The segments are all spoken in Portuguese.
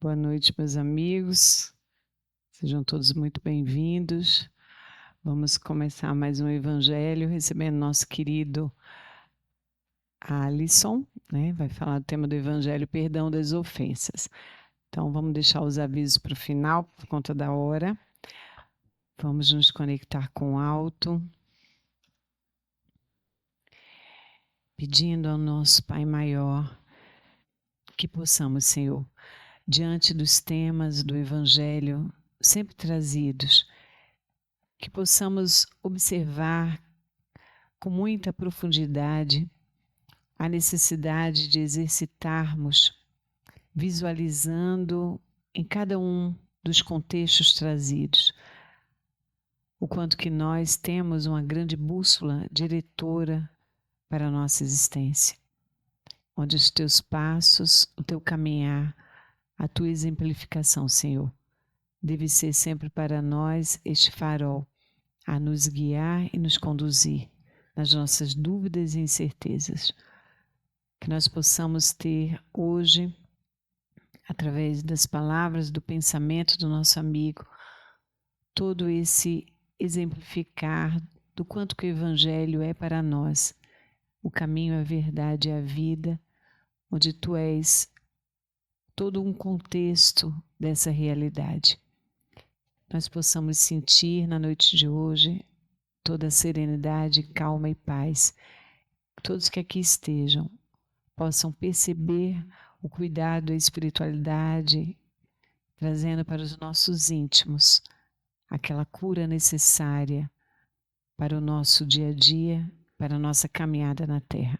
Boa noite, meus amigos. Sejam todos muito bem-vindos. Vamos começar mais um Evangelho, recebendo nosso querido Alisson, né? Vai falar do tema do Evangelho, perdão das ofensas. Então, vamos deixar os avisos para o final, por conta da hora. Vamos nos conectar com o alto, pedindo ao nosso Pai Maior que possamos, Senhor, diante dos temas do Evangelho sempre trazidos, que possamos observar com muita profundidade a necessidade de exercitarmos, visualizando em cada um dos contextos trazidos, o quanto que nós temos uma grande bússola diretora para a nossa existência, onde os teus passos, o teu caminhar, a tua exemplificação, Senhor, deve ser sempre para nós este farol a nos guiar e nos conduzir nas nossas dúvidas e incertezas. Que nós possamos ter hoje, através das palavras, do pensamento do nosso amigo, todo esse exemplificar do quanto que o Evangelho é para nós, o caminho, a verdade e a vida, onde tu és todo um contexto dessa realidade. Nós possamos sentir na noite de hoje toda a serenidade, calma e paz. Todos que aqui estejam possam perceber o cuidado e a espiritualidade, trazendo para os nossos íntimos aquela cura necessária para o nosso dia a dia, para a nossa caminhada na terra.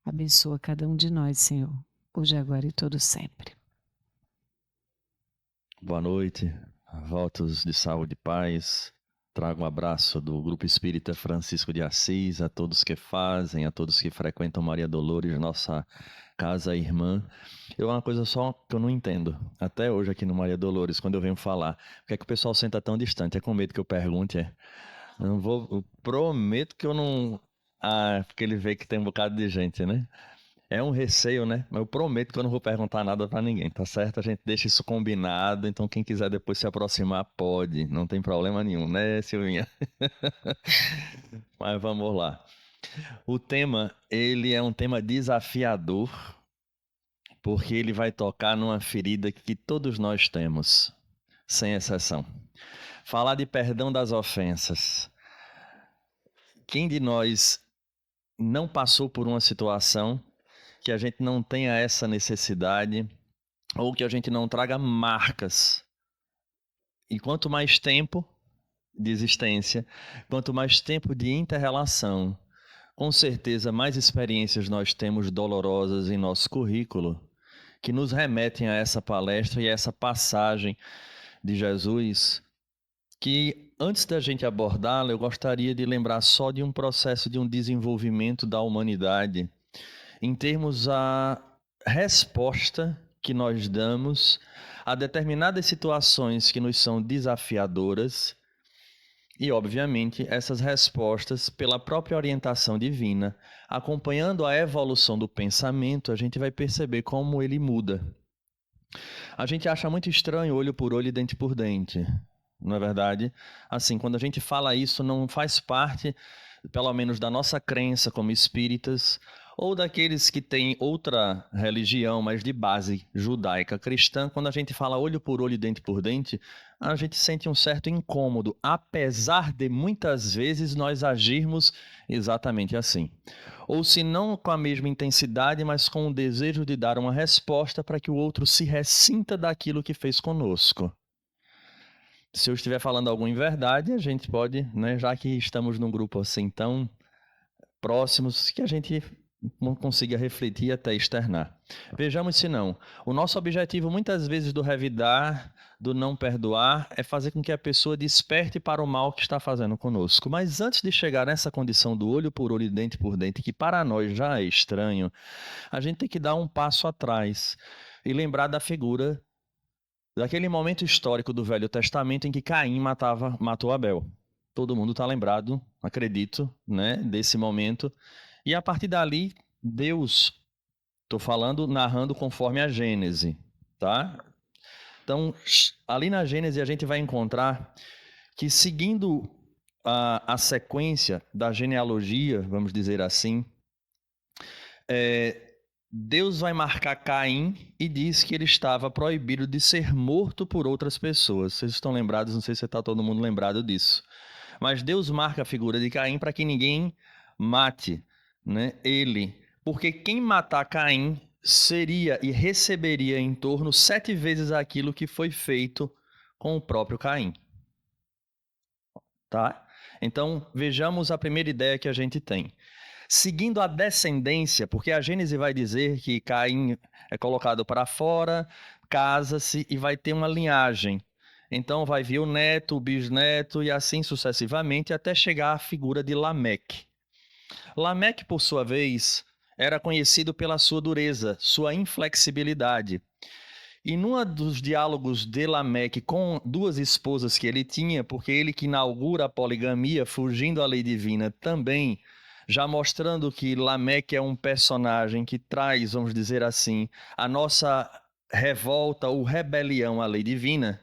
Abençoa cada um de nós, Senhor, hoje, agora e todo sempre. Boa noite, votos de saúde e paz. Trago um abraço do Grupo Espírita Francisco de Assis, a todos que fazem, a todos que frequentam Maria Dolores, nossa casa irmã. Uma coisa só que eu não entendo, até hoje aqui no Maria Dolores, quando eu venho falar, por que é que o pessoal senta tão distante? É com medo que eu pergunte, eu prometo que eu não... porque ele vê que tem um bocado de gente, né? É um receio, né? Mas eu prometo que eu não vou perguntar nada pra ninguém, tá certo? A gente deixa isso combinado, então quem quiser depois se aproximar pode, não tem problema nenhum, né, Silvinha? Mas vamos lá. O tema, ele é um tema desafiador, porque ele vai tocar numa ferida que todos nós temos, sem exceção. Falar de perdão das ofensas. Quem de nós não passou por uma situação que a gente não tenha essa necessidade ou que a gente não traga marcas? E quanto mais tempo de existência, quanto mais tempo de inter-relação, com certeza mais experiências nós temos dolorosas em nosso currículo, que nos remetem a essa palestra e a essa passagem de Jesus, que antes da gente abordá-la, eu gostaria de lembrar só de um processo de um desenvolvimento da humanidade, em termos a resposta que nós damos a determinadas situações que nos são desafiadoras e, obviamente, essas respostas pela própria orientação divina, acompanhando a evolução do pensamento, a gente vai perceber como ele muda. A gente acha muito estranho olho por olho e dente por dente, não é verdade? Assim, quando a gente fala isso, não faz parte, pelo menos da nossa crença como espíritas, ou daqueles que têm outra religião, mas de base judaica cristã, quando a gente fala olho por olho e dente por dente, a gente sente um certo incômodo, apesar de muitas vezes nós agirmos exatamente assim. Ou se não com a mesma intensidade, mas com o desejo de dar uma resposta para que o outro se ressinta daquilo que fez conosco. Se eu estiver falando algo em verdade, a gente pode, né, já que estamos num grupo assim tão próximos, que a gente consiga refletir e até externar. Vejamos se não. O nosso objetivo muitas vezes do revidar, do não perdoar, é fazer com que a pessoa desperte para o mal que está fazendo conosco. Mas antes de chegar nessa condição do olho por olho e dente por dente, que para nós já é estranho, a gente tem que dar um passo atrás e lembrar da figura daquele momento histórico do Velho Testamento em que Caim matou Abel. Todo mundo está lembrado, acredito, né, desse momento. E a partir dali, Deus, estou falando, narrando conforme a Gênese, tá? Então, ali na Gênesis a gente vai encontrar que, seguindo a sequência da genealogia, vamos dizer assim, Deus vai marcar Caim e diz que ele estava proibido de ser morto por outras pessoas. Vocês estão lembrados? Não sei se está todo mundo lembrado disso. Mas Deus marca a figura de Caim para que ninguém mate, né, ele. Porque quem matar Caim seria e receberia em torno 7 vezes aquilo que foi feito com o próprio Caim. Tá? Então, vejamos a primeira ideia que a gente tem. Seguindo a descendência, porque a Gênese vai dizer que Caim é colocado para fora, casa-se e vai ter uma linhagem. Então vai vir o neto, o bisneto e assim sucessivamente até chegar à figura de Lameque. Lameque, por sua vez, era conhecido pela sua dureza, sua inflexibilidade. E num dos diálogos de Lameque com 2 esposas que ele tinha, porque ele que inaugura a poligamia, fugindo à lei divina também, já mostrando que Lameque é um personagem que traz, vamos dizer assim, a nossa revolta ou rebelião à lei divina,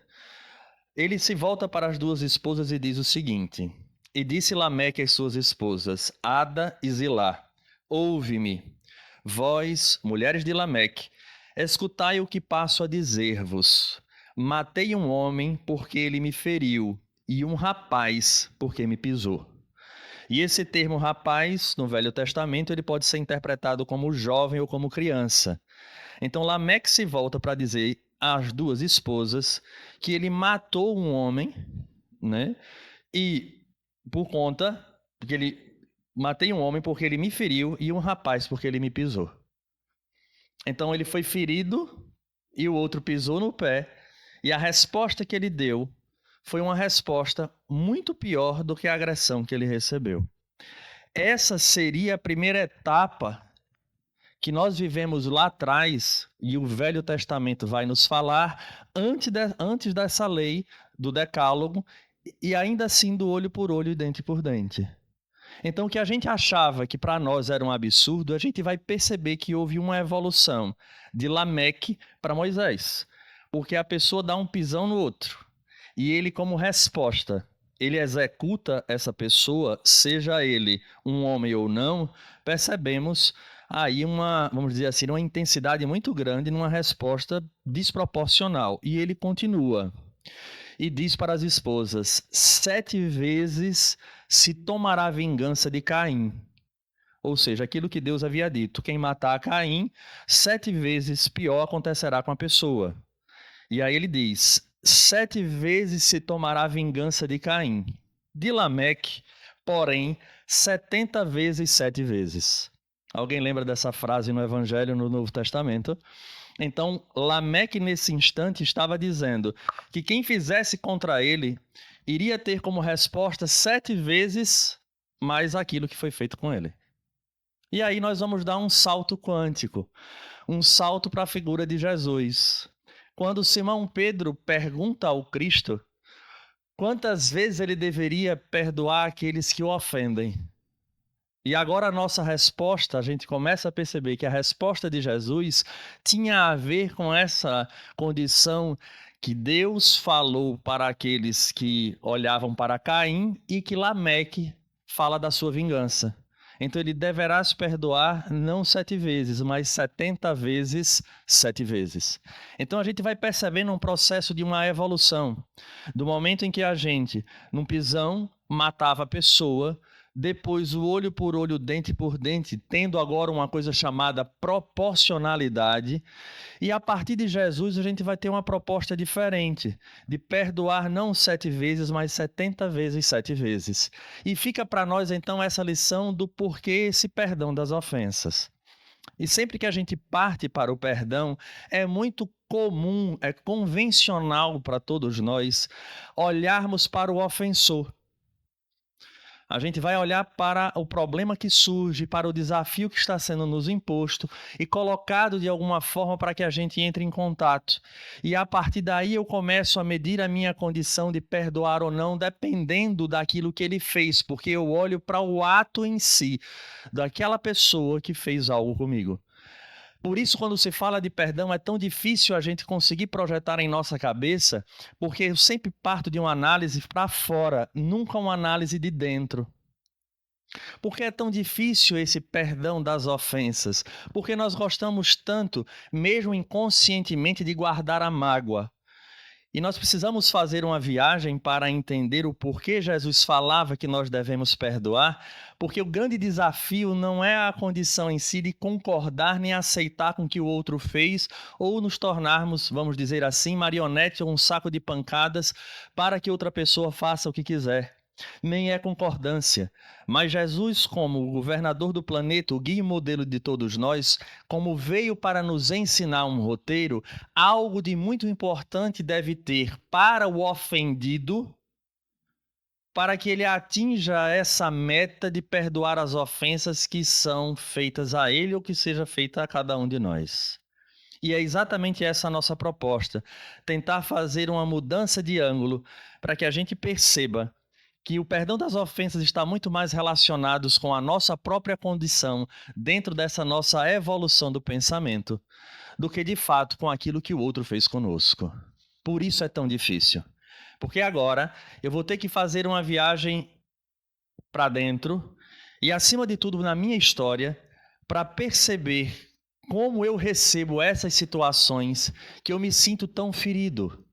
ele se volta para as 2 esposas e diz o seguinte: E disse Lameque às suas esposas, Ada e Zilá, ouve-me, vós, mulheres de Lameque, escutai o que passo a dizer-vos. Matei um homem porque ele me feriu, e um rapaz porque me pisou. E esse termo rapaz, no Velho Testamento, ele pode ser interpretado como jovem ou como criança. Então Lameque se volta para dizer às 2 esposas que ele matou um homem, né? E por conta que ele matei um homem porque ele me feriu e um rapaz porque ele me pisou. Então ele foi ferido e o outro pisou no pé, e a resposta que ele deu foi uma resposta muito pior do que a agressão que ele recebeu. Essa seria a primeira etapa que nós vivemos lá atrás, e o Velho Testamento vai nos falar, antes dessa lei do Decálogo, e ainda assim do olho por olho e dente por dente. Então, o que a gente achava que para nós era um absurdo, a gente vai perceber que houve uma evolução de Lameque para Moisés. Porque a pessoa dá um pisão no outro. E ele, como resposta, ele executa essa pessoa, seja ele um homem ou não, percebemos aí vamos dizer assim, uma intensidade muito grande numa resposta desproporcional. E ele continua. E diz para as esposas, 7 vezes se tomará vingança de Caim. Ou seja, aquilo que Deus havia dito, quem matar Caim, 7 vezes pior acontecerá com a pessoa. E aí ele diz, 7 vezes se tomará vingança de Caim. De Lameque, porém, 70 vezes 7 vezes. Alguém lembra dessa frase no Evangelho, no Novo Testamento? Então, Lameque, nesse instante, estava dizendo que quem fizesse contra ele iria ter como resposta 7 vezes mais aquilo que foi feito com ele. E aí nós vamos dar um salto quântico, um salto para a figura de Jesus. Quando Simão Pedro pergunta ao Cristo quantas vezes ele deveria perdoar aqueles que o ofendem. E agora a nossa resposta, a gente começa a perceber que a resposta de Jesus tinha a ver com essa condição que Deus falou para aqueles que olhavam para Caim e que Lameque fala da sua vingança. Então ele deverá se perdoar não 7 vezes, mas 70 vezes 7 vezes. Então a gente vai percebendo um processo de uma evolução. Do momento em que a gente, num pisão, matava a pessoa, depois o olho por olho, dente por dente, tendo agora uma coisa chamada proporcionalidade. E a partir de Jesus a gente vai ter uma proposta diferente, de perdoar não 7 vezes, mas 70 vezes 7 vezes. E fica para nós então essa lição do porquê esse perdão das ofensas. E sempre que a gente parte para o perdão, é muito comum, é convencional para todos nós olharmos para o ofensor. A gente vai olhar para o problema que surge, para o desafio que está sendo nos imposto e colocado de alguma forma para que a gente entre em contato. E a partir daí eu começo a medir a minha condição de perdoar ou não, dependendo daquilo que ele fez, porque eu olho para o ato em si, daquela pessoa que fez algo comigo. Por isso, quando se fala de perdão, é tão difícil a gente conseguir projetar em nossa cabeça, porque eu sempre parto de uma análise para fora, nunca uma análise de dentro. Por que é tão difícil esse perdão das ofensas? Porque nós gostamos tanto, mesmo inconscientemente, de guardar a mágoa. E nós precisamos fazer uma viagem para entender o porquê Jesus falava que nós devemos perdoar, porque o grande desafio não é a condição em si de concordar nem aceitar com o que o outro fez, ou nos tornarmos, vamos dizer assim, marionete ou um saco de pancadas para que outra pessoa faça o que quiser. Nem é concordância. Mas Jesus, como o governador do planeta, o guia e modelo de todos nós, como veio para nos ensinar um roteiro, algo de muito importante deve ter para o ofendido, para que ele atinja essa meta de perdoar as ofensas que são feitas a ele ou que seja feita a cada um de nós. E é exatamente essa a nossa proposta: tentar fazer uma mudança de ângulo para que a gente perceba que o perdão das ofensas está muito mais relacionado com a nossa própria condição dentro dessa nossa evolução do pensamento do que, de fato, com aquilo que o outro fez conosco. Por isso é tão difícil. Porque agora eu vou ter que fazer uma viagem para dentro e, acima de tudo, na minha história, para perceber como eu recebo essas situações que eu me sinto tão ferido,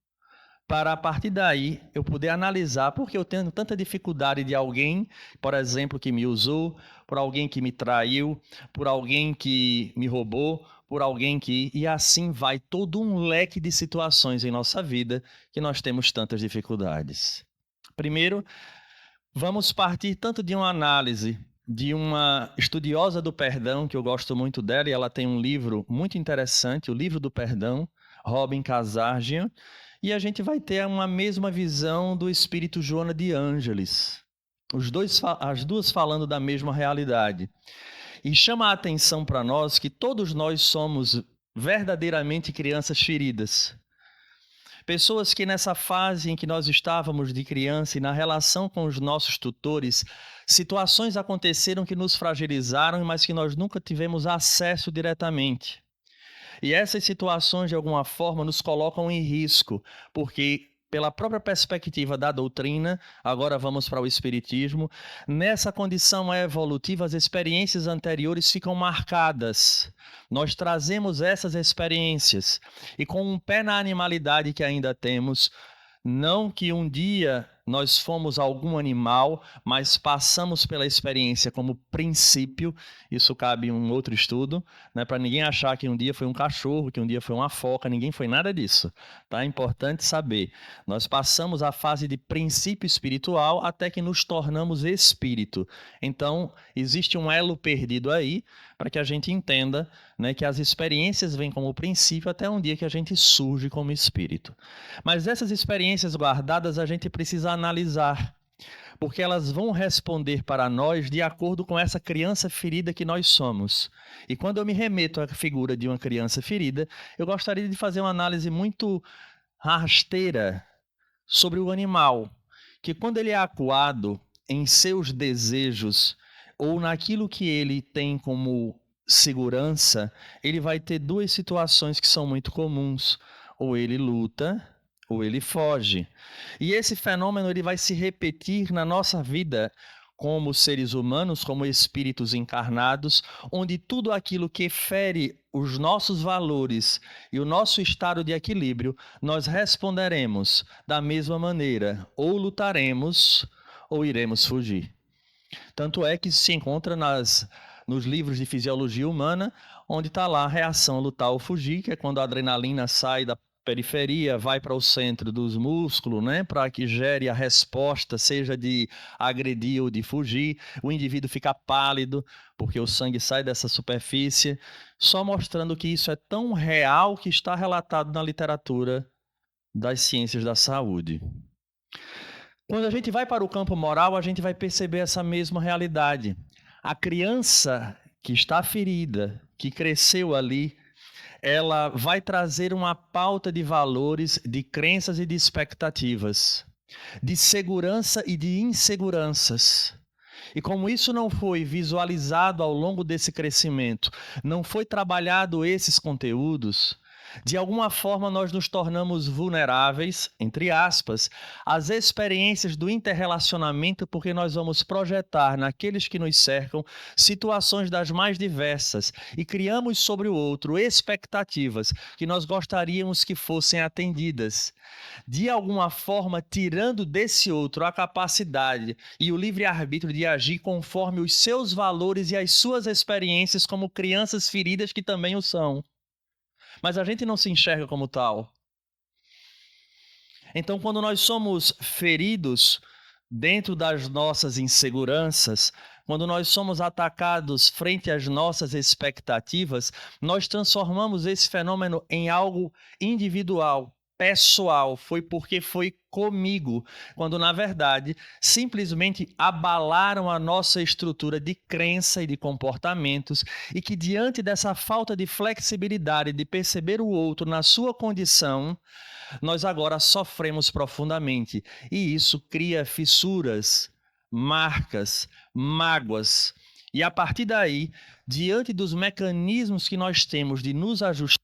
para a partir daí eu poder analisar porque eu tenho tanta dificuldade de alguém, por exemplo, que me usou, por alguém que me traiu, por alguém que me roubou, por alguém que... E assim vai todo um leque de situações em nossa vida que nós temos tantas dificuldades. Primeiro, vamos partir tanto de uma análise de uma estudiosa do perdão, que eu gosto muito dela, e ela tem um livro muito interessante, o Livro do Perdão, Robin Kazarjian, e a gente vai ter uma mesma visão do espírito Joana de Ângeles. As duas falando da mesma realidade. E chama a atenção para nós que todos nós somos verdadeiramente crianças feridas. Pessoas que nessa fase em que nós estávamos de criança e na relação com os nossos tutores, situações aconteceram que nos fragilizaram, mas que nós nunca tivemos acesso diretamente. E essas situações, de alguma forma, nos colocam em risco, porque, pela própria perspectiva da doutrina, agora vamos para o Espiritismo, nessa condição evolutiva, as experiências anteriores ficam marcadas. Nós trazemos essas experiências e, com um pé na animalidade que ainda temos, não que um dia nós fomos algum animal, mas passamos pela experiência como princípio. Isso cabe em um outro estudo, né? Para ninguém achar que um dia foi um cachorro, que um dia foi uma foca, ninguém foi nada disso. Tá? É importante saber. Nós passamos a fase de princípio espiritual até que nos tornamos espírito. Então, existe um elo perdido aí para que a gente entenda, né, que as experiências vêm como princípio até um dia que a gente surge como espírito. Mas essas experiências guardadas a gente precisa analisar, porque elas vão responder para nós de acordo com essa criança ferida que nós somos. E quando eu me remeto à figura de uma criança ferida, eu gostaria de fazer uma análise muito rasteira sobre o animal, que quando ele é acuado em seus desejos ou naquilo que ele tem como segurança, ele vai ter duas situações que são muito comuns: ou ele luta ou ele foge. E esse fenômeno ele vai se repetir na nossa vida como seres humanos, como espíritos encarnados, onde tudo aquilo que fere os nossos valores e o nosso estado de equilíbrio, nós responderemos da mesma maneira: ou lutaremos ou iremos fugir. Tanto é que se encontra nos livros de fisiologia humana, onde está lá a reação lutar ou fugir, que é quando a adrenalina sai da periferia, vai para o centro dos músculos, né, para que gere a resposta, seja de agredir ou de fugir. O indivíduo fica pálido, porque o sangue sai dessa superfície, só mostrando que isso é tão real que está relatado na literatura das ciências da saúde. Quando a gente vai para o campo moral, a gente vai perceber essa mesma realidade. A criança que está ferida, que cresceu ali, ela vai trazer uma pauta de valores, de crenças e de expectativas, de segurança e de inseguranças. E como isso não foi visualizado ao longo desse crescimento, não foi trabalhado esses conteúdos, de alguma forma nós nos tornamos vulneráveis, entre aspas, às experiências do interrelacionamento, porque nós vamos projetar naqueles que nos cercam situações das mais diversas e criamos sobre o outro expectativas que nós gostaríamos que fossem atendidas, de alguma forma tirando desse outro a capacidade e o livre-arbítrio de agir conforme os seus valores e as suas experiências como crianças feridas que também o são. Mas a gente não se enxerga como tal. Então, quando nós somos feridos dentro das nossas inseguranças, quando nós somos atacados frente às nossas expectativas, nós transformamos esse fenômeno em algo individual, pessoal. Foi porque foi comigo, quando na verdade simplesmente abalaram a nossa estrutura de crença e de comportamentos, e que diante dessa falta de flexibilidade de perceber o outro na sua condição, nós agora sofremos profundamente, e isso cria fissuras, marcas, mágoas. E a partir daí, diante dos mecanismos que nós temos de nos ajustar,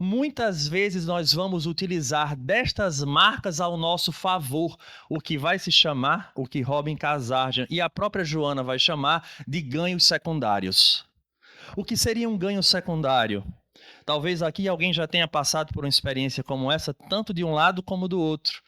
muitas vezes nós vamos utilizar destas marcas ao nosso favor, o que vai se chamar, o que Robin Kazarjian e a própria Joana vai chamar de ganhos secundários. O que seria um ganho secundário? Talvez aqui alguém já tenha passado por uma experiência como essa, tanto de um lado como do outro,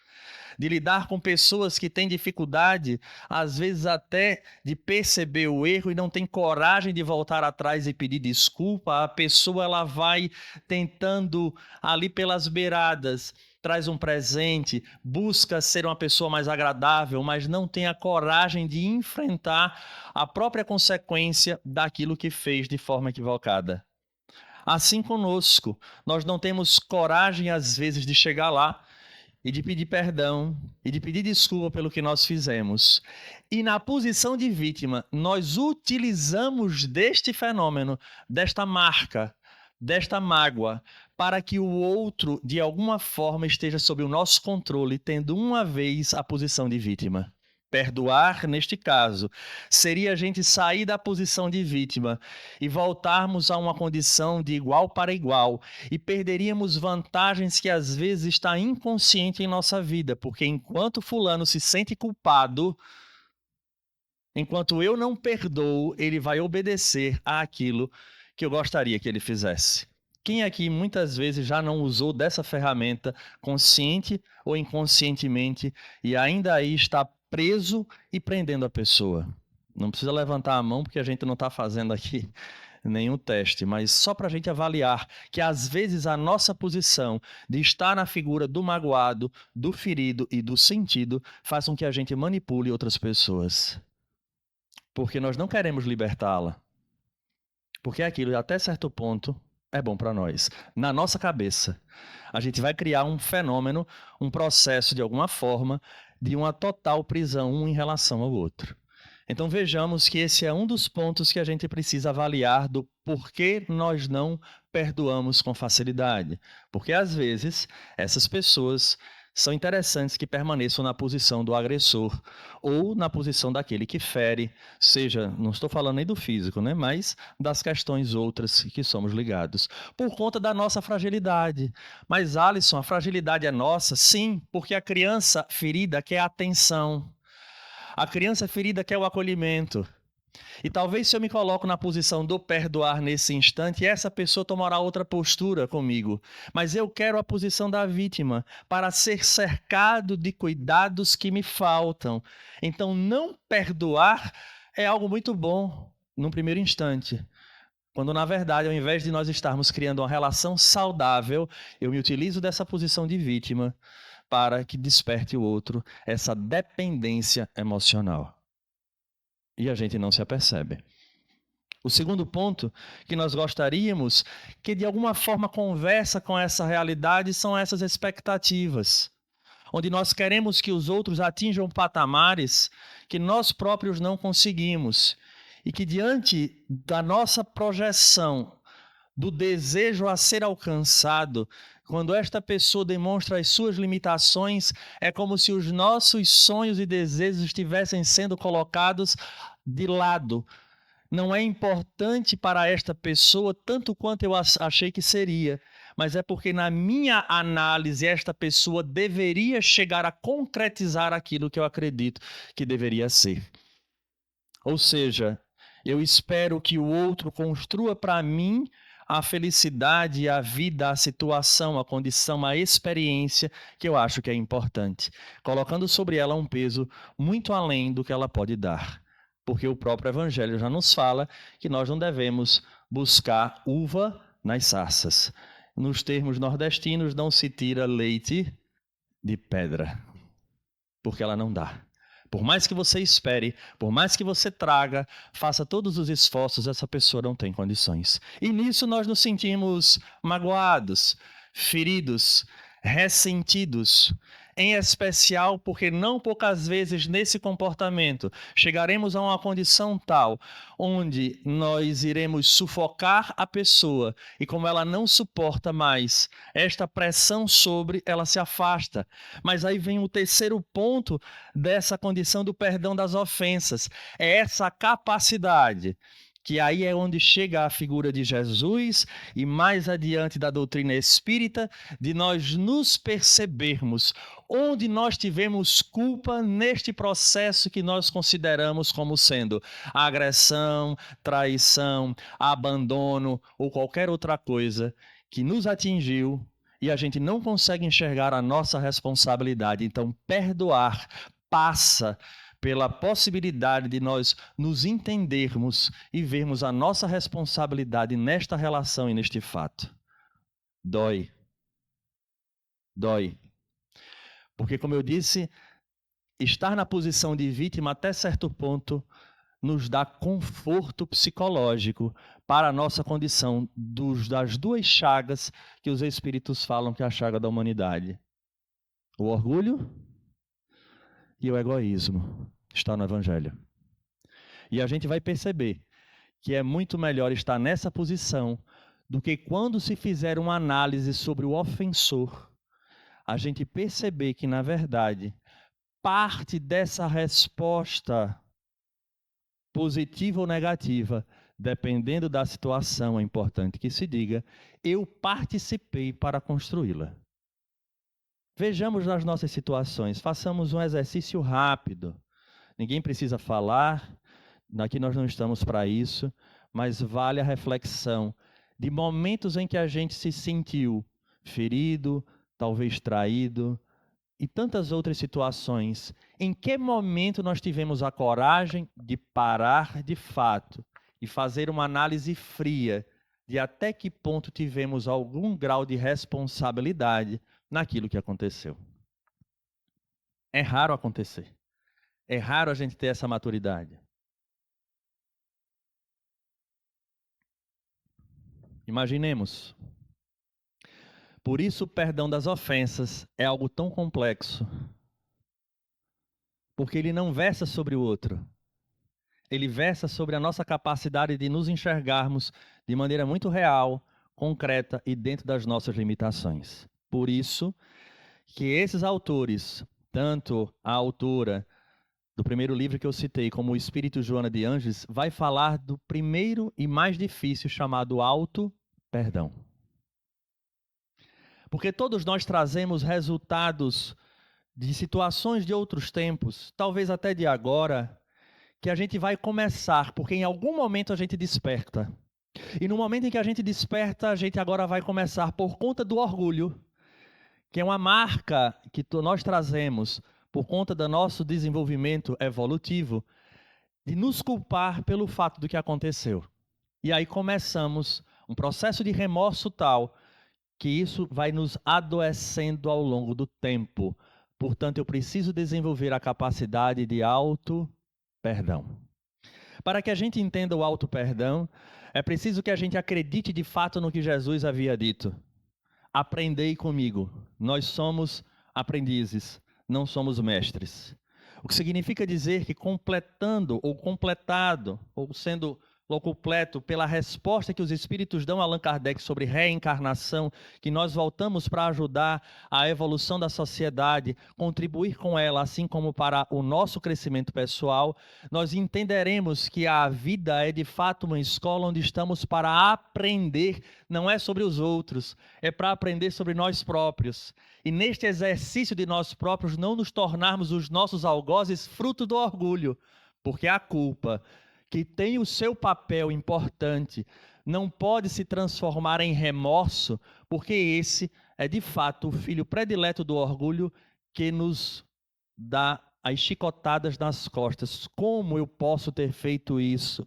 de lidar com pessoas que têm dificuldade, às vezes até de perceber o erro e não tem coragem de voltar atrás e pedir desculpa. A pessoa ela vai tentando ali pelas beiradas, traz um presente, busca ser uma pessoa mais agradável, mas não tem a coragem de enfrentar a própria consequência daquilo que fez de forma equivocada. Assim conosco, nós não temos coragem às vezes de chegar lá e de pedir perdão, e de pedir desculpa pelo que nós fizemos. E na posição de vítima, nós utilizamos deste fenômeno, desta marca, desta mágoa, para que o outro, de alguma forma, esteja sob o nosso controle, tendo uma vez a posição de vítima. Perdoar, neste caso, seria a gente sair da posição de vítima e voltarmos a uma condição de igual para igual, e perderíamos vantagens que às vezes está inconsciente em nossa vida, porque enquanto fulano se sente culpado, enquanto eu não perdoo, ele vai obedecer àquilo que eu gostaria que ele fizesse. Quem aqui muitas vezes já não usou dessa ferramenta, consciente ou inconscientemente, e ainda aí está preso e prendendo a pessoa? Não precisa levantar a mão, porque a gente não está fazendo aqui nenhum teste, mas só para a gente avaliar que às vezes a nossa posição de estar na figura do magoado, do ferido e do sentido faz com que a gente manipule outras pessoas. Porque nós não queremos libertá-la. Porque aquilo, até certo ponto, é bom para nós. Na nossa cabeça, a gente vai criar um fenômeno, um processo de alguma forma, de uma total prisão um em relação ao outro. Então vejamos que esse é um dos pontos que a gente precisa avaliar do porquê nós não perdoamos com facilidade. Porque às vezes essas pessoas são interessantes que permaneçam na posição do agressor ou na posição daquele que fere, seja, não estou falando nem do físico, né, mas das questões outras que somos ligados, por conta da nossa fragilidade. Mas, Alisson, a fragilidade é nossa? Sim, porque a criança ferida quer atenção. A criança ferida quer o acolhimento. E talvez se eu me coloco na posição do perdoar nesse instante, essa pessoa tomará outra postura comigo. Mas eu quero a posição da vítima, para ser cercado de cuidados que me faltam. Então, não perdoar é algo muito bom num primeiro instante. Quando, na verdade, ao invés de nós estarmos criando uma relação saudável, eu me utilizo dessa posição de vítima para que desperte o outro essa dependência emocional. E a gente não se apercebe. O segundo ponto que nós gostaríamos que de alguma forma conversa com essa realidade são essas expectativas, onde nós queremos que os outros atinjam patamares que nós próprios não conseguimos, e que diante da nossa projeção do desejo a ser alcançado, quando esta pessoa demonstra as suas limitações, é como se os nossos sonhos e desejos estivessem sendo colocados de lado. Não é importante para esta pessoa tanto quanto eu achei que seria, mas é porque na minha análise esta pessoa deveria chegar a concretizar aquilo que eu acredito que deveria ser. Ou seja, eu espero que o outro construa para mim a felicidade, a vida, a situação, a condição, a experiência que eu acho que é importante, colocando sobre ela um peso muito além do que ela pode dar. Porque o próprio Evangelho já nos fala que nós não devemos buscar uva nas sarças. Nos termos nordestinos, não se tira leite de pedra, porque ela não dá. Por mais que você espere, por mais que você traga, faça todos os esforços, essa pessoa não tem condições. E nisso nós nos sentimos magoados, feridos, ressentidos, em especial porque não poucas vezes nesse comportamento chegaremos a uma condição tal onde nós iremos sufocar a pessoa e como ela não suporta mais esta pressão sobre, ela se afasta. Mas aí vem o terceiro ponto dessa condição do perdão das ofensas, é essa capacidade que aí é onde chega a figura de Jesus e mais adiante da doutrina espírita, de nós nos percebermos onde nós tivemos culpa neste processo que nós consideramos como sendo agressão, traição, abandono ou qualquer outra coisa que nos atingiu e a gente não consegue enxergar a nossa responsabilidade. Então, perdoar passa pela possibilidade de nós nos entendermos e vermos a nossa responsabilidade nesta relação e neste fato. Dói. Dói. Porque, como eu disse, estar na posição de vítima até certo ponto nos dá conforto psicológico para a nossa condição das duas chagas que os espíritos falam que é a chaga da humanidade. O orgulho e o egoísmo. Está no Evangelho. E a gente vai perceber que é muito melhor estar nessa posição do que quando se fizer uma análise sobre o ofensor, a gente perceber que, na verdade, parte dessa resposta positiva ou negativa, dependendo da situação, é importante que se diga, eu participei para construí-la. Vejamos nas nossas situações, façamos um exercício rápido. Ninguém precisa falar, aqui nós não estamos para isso, mas vale a reflexão de momentos em que a gente se sentiu ferido, talvez traído, e tantas outras situações. Em que momento nós tivemos a coragem de parar de fato e fazer uma análise fria de até que ponto tivemos algum grau de responsabilidade naquilo que aconteceu? É raro acontecer. É raro a gente ter essa maturidade. Imaginemos. Por isso, o perdão das ofensas é algo tão complexo. Porque ele não versa sobre o outro. Ele versa sobre a nossa capacidade de nos enxergarmos de maneira muito real, concreta e dentro das nossas limitações. Por isso que esses autores, tanto a autora do primeiro livro que eu citei, como o Espírito Joana de Anjos, vai falar do primeiro e mais difícil, chamado auto-perdão. Porque todos nós trazemos resultados de situações de outros tempos, talvez até de agora, que a gente vai começar, porque em algum momento a gente desperta. E no momento em que a gente desperta, a gente agora vai começar por conta do orgulho, que é uma marca que nós trazemos por conta do nosso desenvolvimento evolutivo, de nos culpar pelo fato do que aconteceu. E aí começamos um processo de remorso tal que isso vai nos adoecendo ao longo do tempo. Portanto, eu preciso desenvolver a capacidade de auto-perdão. Para que a gente entenda o auto-perdão, é preciso que a gente acredite de fato no que Jesus havia dito. Aprendei comigo. Nós somos aprendizes, não somos mestres. O que significa dizer que completando ou completado, ou sendo completo, pela resposta que os espíritos dão a Allan Kardec sobre reencarnação, que nós voltamos para ajudar a evolução da sociedade, contribuir com ela, assim como para o nosso crescimento pessoal, nós entenderemos que a vida é de fato uma escola onde estamos para aprender, não é sobre os outros, é para aprender sobre nós próprios. E neste exercício de nós próprios, não nos tornarmos os nossos algozes fruto do orgulho, porque a culpa, que tem o seu papel importante, não pode se transformar em remorso, porque esse é de fato o filho predileto do orgulho que nos dá as chicotadas nas costas. Como eu posso ter feito isso?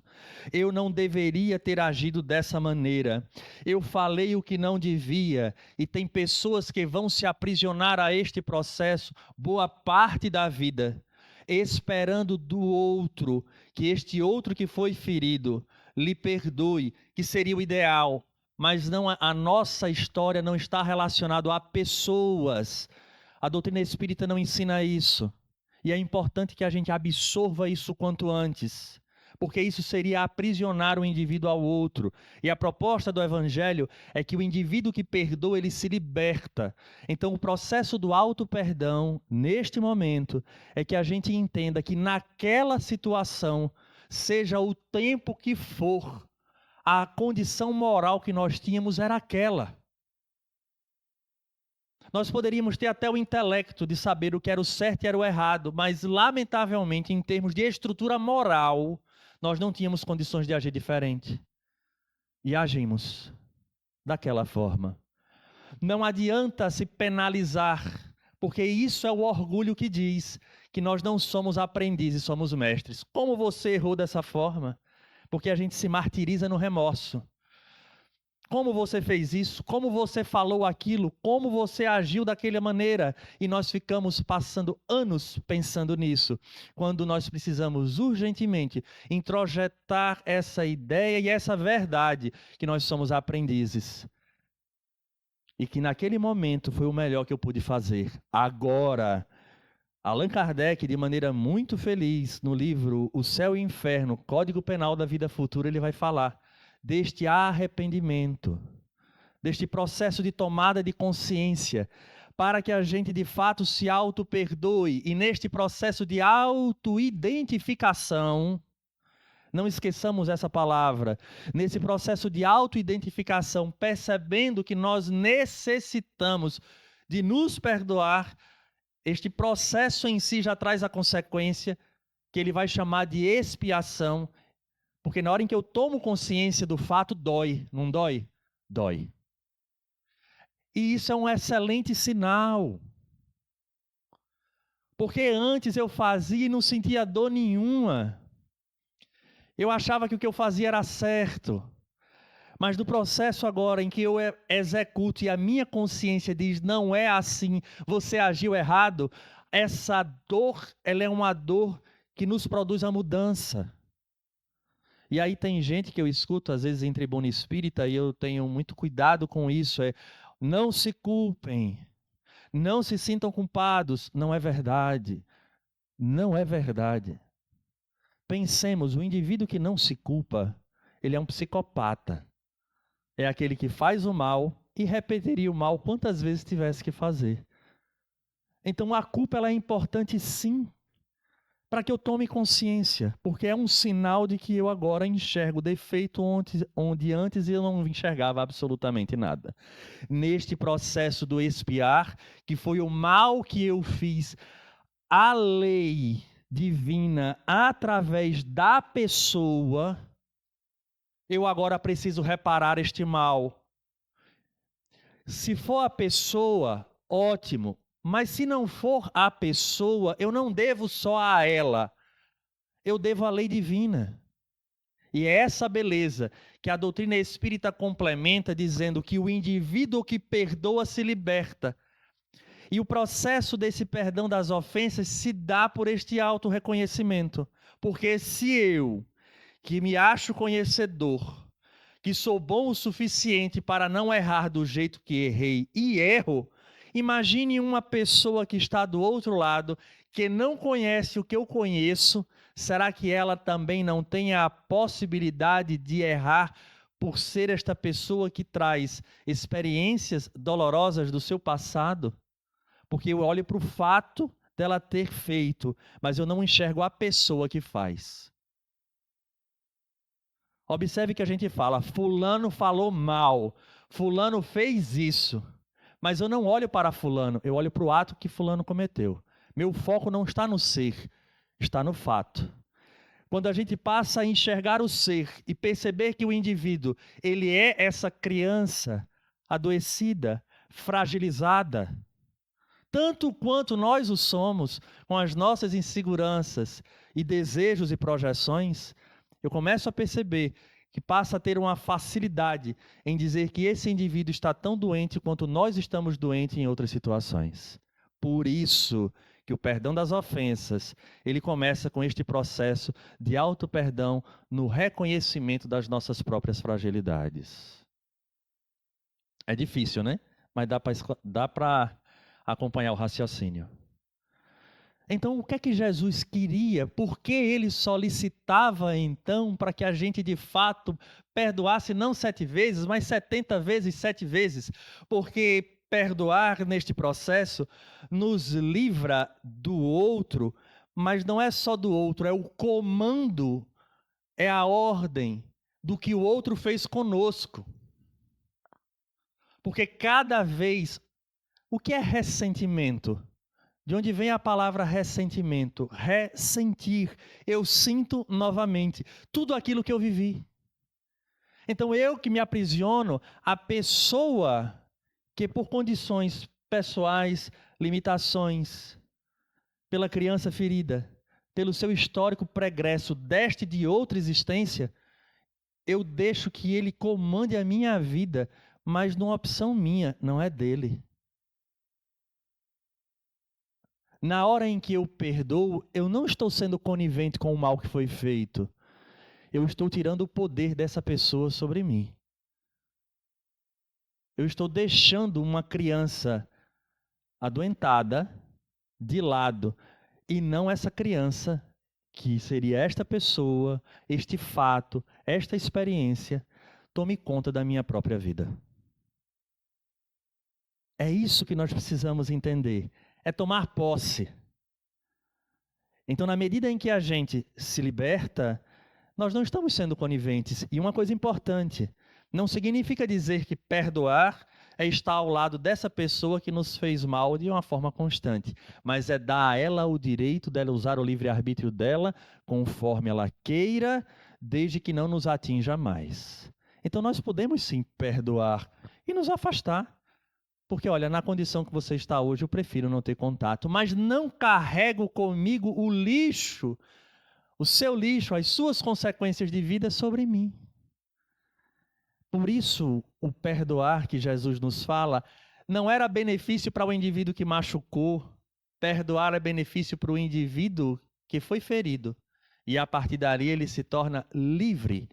Eu não deveria ter agido dessa maneira. Eu falei o que não devia, e tem pessoas que vão se aprisionar a este processo boa parte da vida, esperando do outro, que este outro que foi ferido lhe perdoe, que seria o ideal. Mas não, a nossa história não está relacionada a pessoas. A doutrina espírita não ensina isso. E é importante que a gente absorva isso quanto antes, porque isso seria aprisionar o indivíduo ao outro. E a proposta do Evangelho é que o indivíduo que perdoa, ele se liberta. Então, o processo do auto-perdão, neste momento, é que a gente entenda que naquela situação, seja o tempo que for, a condição moral que nós tínhamos era aquela. Nós poderíamos ter até o intelecto de saber o que era o certo e era o errado, mas, lamentavelmente, em termos de estrutura moral, nós não tínhamos condições de agir diferente. E agimos daquela forma. Não adianta se penalizar, porque isso é o orgulho que diz que nós não somos aprendizes, somos mestres. Como você errou dessa forma? Porque a gente se martiriza no remorso. Como você fez isso? Como você falou aquilo? Como você agiu daquela maneira? E nós ficamos passando anos pensando nisso, quando nós precisamos urgentemente introjetar essa ideia e essa verdade que nós somos aprendizes. E que naquele momento foi o melhor que eu pude fazer. Agora, Allan Kardec, de maneira muito feliz, no livro O Céu e o Inferno, Código Penal da Vida Futura, ele vai falar deste arrependimento, deste processo de tomada de consciência, para que a gente de fato se auto-perdoe. E neste processo de auto-identificação, não esqueçamos essa palavra, nesse processo de auto-identificação, percebendo que nós necessitamos de nos perdoar, este processo em si já traz a consequência que ele vai chamar de expiação, porque na hora em que eu tomo consciência do fato, dói, não dói? Dói. E isso é um excelente sinal. Porque antes eu fazia e não sentia dor nenhuma. Eu achava que o que eu fazia era certo. Mas no processo agora em que eu executo e a minha consciência diz, não é assim, você agiu errado, essa dor, ela é uma dor que nos produz a mudança. E aí tem gente que eu escuto, às vezes, em tribuna espírita, e eu tenho muito cuidado com isso, não se culpem, não se sintam culpados. Não é verdade. Não é verdade. Pensemos, o indivíduo que não se culpa, ele é um psicopata. É aquele que faz o mal e repetiria o mal quantas vezes tivesse que fazer. Então a culpa ela é importante sim, para que eu tome consciência, porque é um sinal de que eu agora enxergo defeito onde antes eu não enxergava absolutamente nada. Neste processo do expiar, que foi o mal que eu fiz, a lei divina, através da pessoa, eu agora preciso reparar este mal. Se for a pessoa, ótimo. Mas se não for a pessoa, eu não devo só a ela, eu devo à lei divina. E é essa beleza que a doutrina espírita complementa, dizendo que o indivíduo que perdoa se liberta. E o processo desse perdão das ofensas se dá por este auto-reconhecimento. Porque se eu, que me acho conhecedor, que sou bom o suficiente para não errar do jeito que errei e erro, Imagine uma pessoa que está do outro lado, que não conhece o que eu conheço. Será que ela também não tem a possibilidade de errar por ser esta pessoa que traz experiências dolorosas do seu passado? Porque eu olho para o fato dela ter feito, mas eu não enxergo a pessoa que faz. Observe que a gente fala, fulano falou mal, fulano fez isso, mas eu não olho para fulano, eu olho para o ato que fulano cometeu. Meu foco não está no ser, está no fato. Quando a gente passa a enxergar o ser e perceber que o indivíduo, ele é essa criança adoecida, fragilizada, tanto quanto nós o somos, com as nossas inseguranças e desejos e projeções, eu começo a perceber que passa a ter uma facilidade em dizer que esse indivíduo está tão doente quanto nós estamos doentes em outras situações. Por isso que o perdão das ofensas, ele começa com este processo de auto-perdão no reconhecimento das nossas próprias fragilidades. É difícil, né? Mas dá para acompanhar o raciocínio. Então, o que é que Jesus queria? Por que ele solicitava, então, para que a gente, de fato, perdoasse não 7 vezes, mas 70 vezes 7 vezes? Porque perdoar, neste processo, nos livra do outro, mas não é só do outro, é o comando, é a ordem do que o outro fez conosco. Porque cada vez... O que é ressentimento? De onde vem a palavra ressentimento? Ressentir. Eu sinto novamente tudo aquilo que eu vivi. Então eu que me aprisiono, a pessoa que por condições pessoais, limitações, pela criança ferida, pelo seu histórico pregresso deste e de outra existência, eu deixo que ele comande a minha vida, mas numa opção minha, não é dele. Na hora em que eu perdoo, eu não estou sendo conivente com o mal que foi feito. Eu estou tirando o poder dessa pessoa sobre mim. Eu estou deixando uma criança adoentada de lado e não essa criança que seria esta pessoa, este fato, esta experiência, tome conta da minha própria vida. É isso que nós precisamos entender. É tomar posse. Então, na medida em que a gente se liberta, nós não estamos sendo coniventes. E uma coisa importante, não significa dizer que perdoar é estar ao lado dessa pessoa que nos fez mal de uma forma constante, mas é dar a ela o direito dela usar o livre-arbítrio dela conforme ela queira, desde que não nos atinja mais. Então, nós podemos sim perdoar e nos afastar. Porque, olha, na condição que você está hoje, eu prefiro não ter contato, mas não carrego comigo o lixo, o seu lixo, as suas consequências de vida sobre mim. Por isso, o perdoar que Jesus nos fala não era benefício para o indivíduo que machucou, perdoar é benefício para o indivíduo que foi ferido. E a partir dali ele se torna livre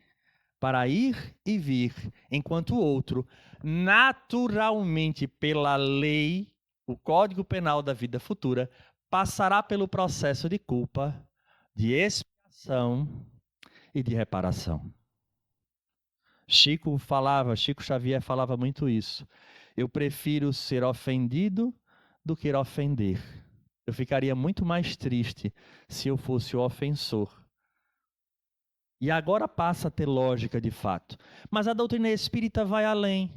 para ir e vir, enquanto o outro, naturalmente pela lei, o Código Penal da vida futura, passará pelo processo de culpa, de expiação e de reparação. Chico Xavier falava muito isso. Eu prefiro ser ofendido do que ofender. Eu ficaria muito mais triste se eu fosse o ofensor. E agora passa a ter lógica de fato. Mas a doutrina espírita vai além,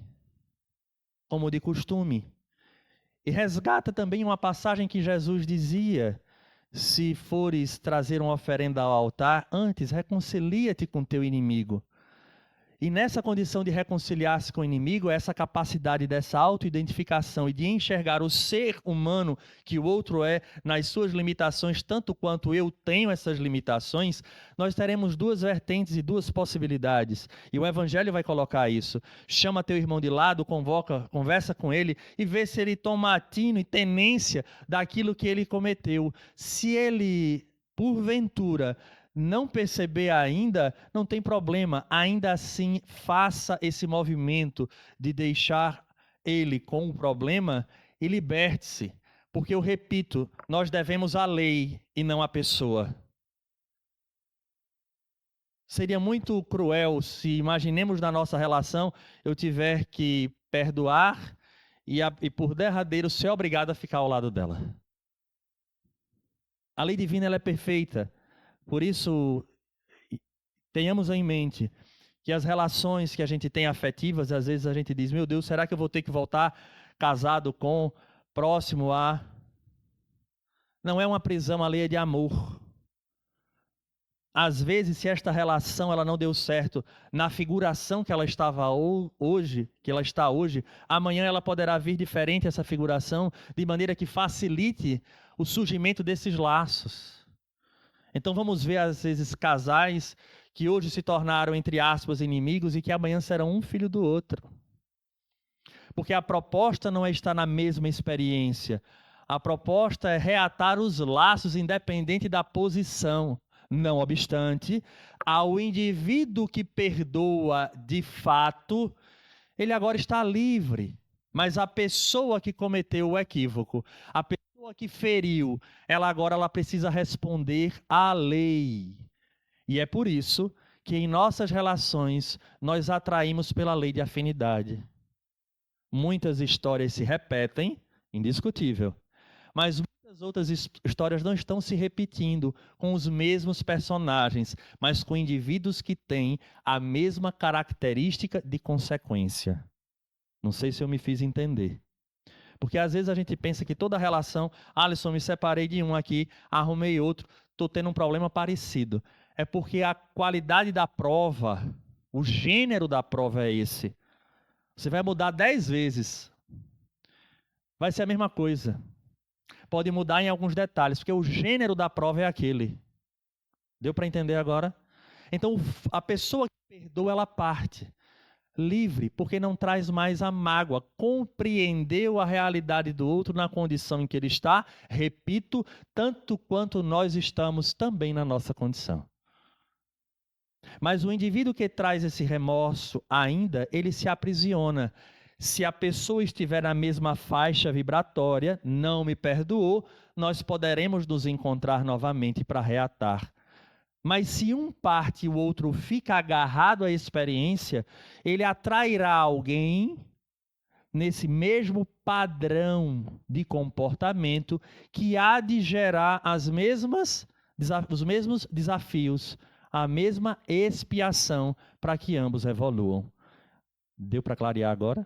como de costume. E resgata também uma passagem que Jesus dizia: se fores trazer uma oferenda ao altar, antes reconcilia-te com teu inimigo. E nessa condição de reconciliar-se com o inimigo, essa capacidade dessa autoidentificação e de enxergar o ser humano que o outro é nas suas limitações, tanto quanto eu tenho essas limitações, nós teremos duas vertentes e duas possibilidades. E o Evangelho vai colocar isso. Chama teu irmão de lado, conversa com ele e vê se ele toma tino e tenência daquilo que ele cometeu. Se ele, porventura, não perceber ainda, não tem problema. Ainda assim, faça esse movimento de deixar ele com o problema e liberte-se, porque eu repito, nós devemos a lei e não a pessoa. Seria muito cruel se, imaginemos na nossa relação, eu tiver que perdoar e por derradeiro ser obrigado a ficar ao lado dela. A lei divina ela é perfeita, por isso tenhamos em mente que as relações que a gente tem afetivas, às vezes a gente diz, meu Deus, será que eu vou ter que voltar casado com, próximo a... Não é uma prisão alheia de amor. Às vezes, se esta relação ela não deu certo na figuração que ela estava hoje, que ela está hoje, amanhã ela poderá vir diferente essa figuração, de maneira que facilite o surgimento desses laços. Então vamos ver às vezes casais que hoje se tornaram, entre aspas, inimigos e que amanhã serão um filho do outro. Porque a proposta não é estar na mesma experiência. A proposta é reatar os laços independente da posição. Não obstante, ao indivíduo que perdoa de fato, ele agora está livre. Mas a pessoa que cometeu o equívoco, a pessoa que feriu, ela agora precisa responder à lei. E é por isso que em nossas relações nós atraímos pela lei de afinidade. Muitas histórias se repetem, indiscutível. Mas muitas outras histórias não estão se repetindo com os mesmos personagens, mas com indivíduos que têm a mesma característica de consequência. Não sei se eu me fiz entender. Porque às vezes a gente pensa que toda relação, Alisson, me separei de um aqui, arrumei outro, estou tendo um problema parecido. É porque a qualidade da prova, o gênero da prova é esse. Você vai mudar 10 vezes. Vai ser a mesma coisa. Pode mudar em alguns detalhes, porque o gênero da prova é aquele. Deu para entender agora? Então, a pessoa que perdoa, ela parte livre, porque não traz mais a mágoa. Compreendeu a realidade do outro na condição em que ele está, repito, tanto quanto nós estamos também na nossa condição. Mas o indivíduo que traz esse remorso ainda, ele se aprisiona. Se a pessoa estiver na mesma faixa vibratória, não me perdoou, nós poderemos nos encontrar novamente para reatar. Mas se um parte e o outro fica agarrado à experiência, ele atrairá alguém nesse mesmo padrão de comportamento que há de gerar os mesmos desafios, a mesma expiação para que ambos evoluam. Deu para clarear agora?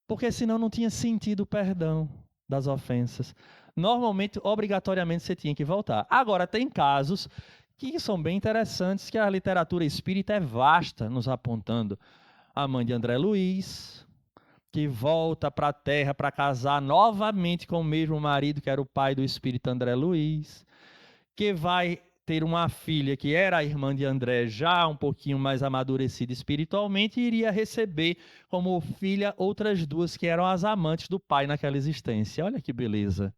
Porque senão não tinha sentido o perdão das ofensas. Normalmente, obrigatoriamente, você tinha que voltar. Agora, tem casos que são bem interessantes, que a literatura espírita é vasta, nos apontando. A mãe de André Luiz, que volta para a Terra para casar novamente com o mesmo marido, que era o pai do espírito André Luiz, que vai ter uma filha que era a irmã de André, já um pouquinho mais amadurecida espiritualmente, e iria receber como filha outras duas que eram as amantes do pai naquela existência. Olha que beleza.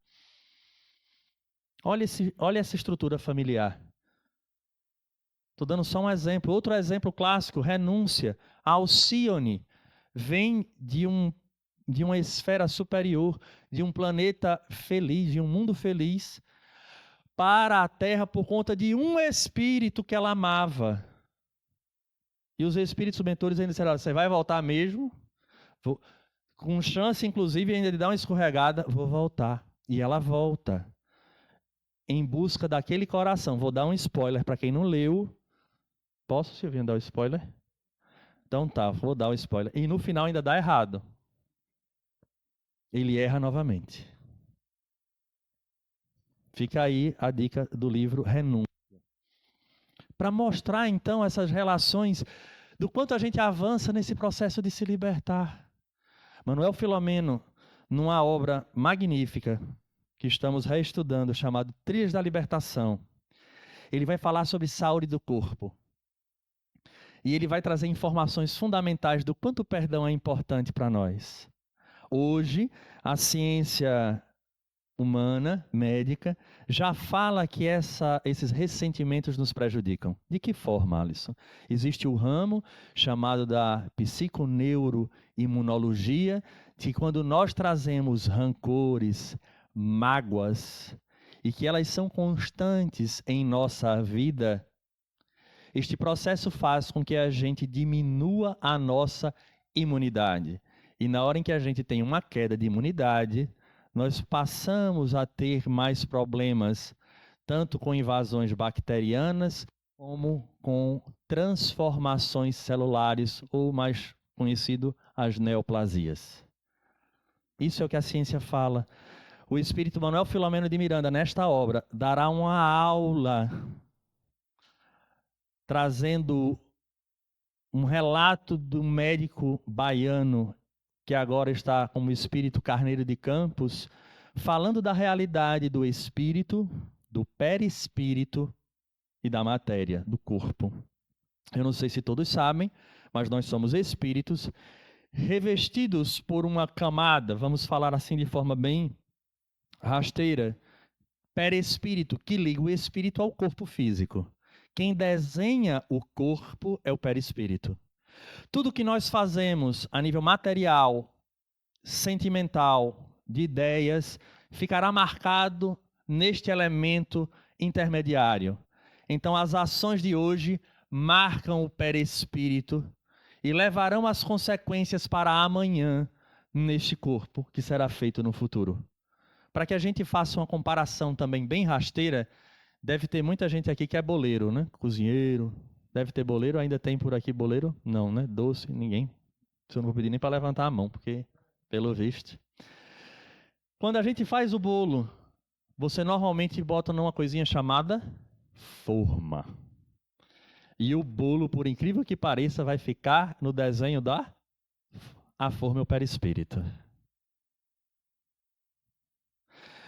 Olha essa estrutura familiar. Estou dando só um exemplo. Outro exemplo clássico, renúncia. A Alcíone vem de uma esfera superior, de um planeta feliz, de um mundo feliz, para a Terra por conta de um espírito que ela amava. E os espíritos mentores ainda disseram, você vai voltar mesmo? Com chance, inclusive, ainda de dar uma escorregada, vou voltar. E ela volta. Em busca daquele coração. Vou dar um spoiler para quem não leu. Posso, Silvinho, dar o spoiler? Então tá, vou dar o spoiler. E no final ainda dá errado. Ele erra novamente. Fica aí a dica do livro Renúncia. Para mostrar, então, essas relações, do quanto a gente avança nesse processo de se libertar. Manuel Filomeno, numa obra magnífica, que estamos reestudando, chamado Trilhas da Libertação, ele vai falar sobre saúde do corpo. E ele vai trazer informações fundamentais do quanto o perdão é importante para nós. Hoje, a ciência humana, médica, já fala que esses ressentimentos nos prejudicam. De que forma, Alisson? Existe o ramo chamado da psiconeuroimunologia, que quando nós trazemos rancores, mágoas, e que elas são constantes em nossa vida, este processo faz com que a gente diminua a nossa imunidade. E na hora em que a gente tem uma queda de imunidade, nós passamos a ter mais problemas, tanto com invasões bacterianas, como com transformações celulares, ou mais conhecido, as neoplasias. Isso é o que a ciência fala. O espírito Manuel Filomeno de Miranda, nesta obra, dará uma aula trazendo um relato do médico baiano, que agora está como espírito Carneiro de Campos, falando da realidade do espírito, do perispírito e da matéria, do corpo. Eu não sei se todos sabem, mas nós somos espíritos revestidos por uma camada, vamos falar assim de forma bem rasteira, perispírito, que liga o espírito ao corpo físico. Quem desenha o corpo é o perispírito. Tudo que nós fazemos a nível material, sentimental, de ideias, ficará marcado neste elemento intermediário. Então, as ações de hoje marcam o perispírito e levarão as consequências para amanhã neste corpo que será feito no futuro. Para que a gente faça uma comparação também bem rasteira, deve ter muita gente aqui que é boleiro, né? Cozinheiro. Deve ter boleiro, ainda tem por aqui boleiro? Não, né? Doce, ninguém. Eu não vou pedir nem para levantar a mão, porque, pelo visto. Quando a gente faz o bolo, você normalmente bota numa coisinha chamada forma. E o bolo, por incrível que pareça, vai ficar no desenho da... A forma é o perispírito.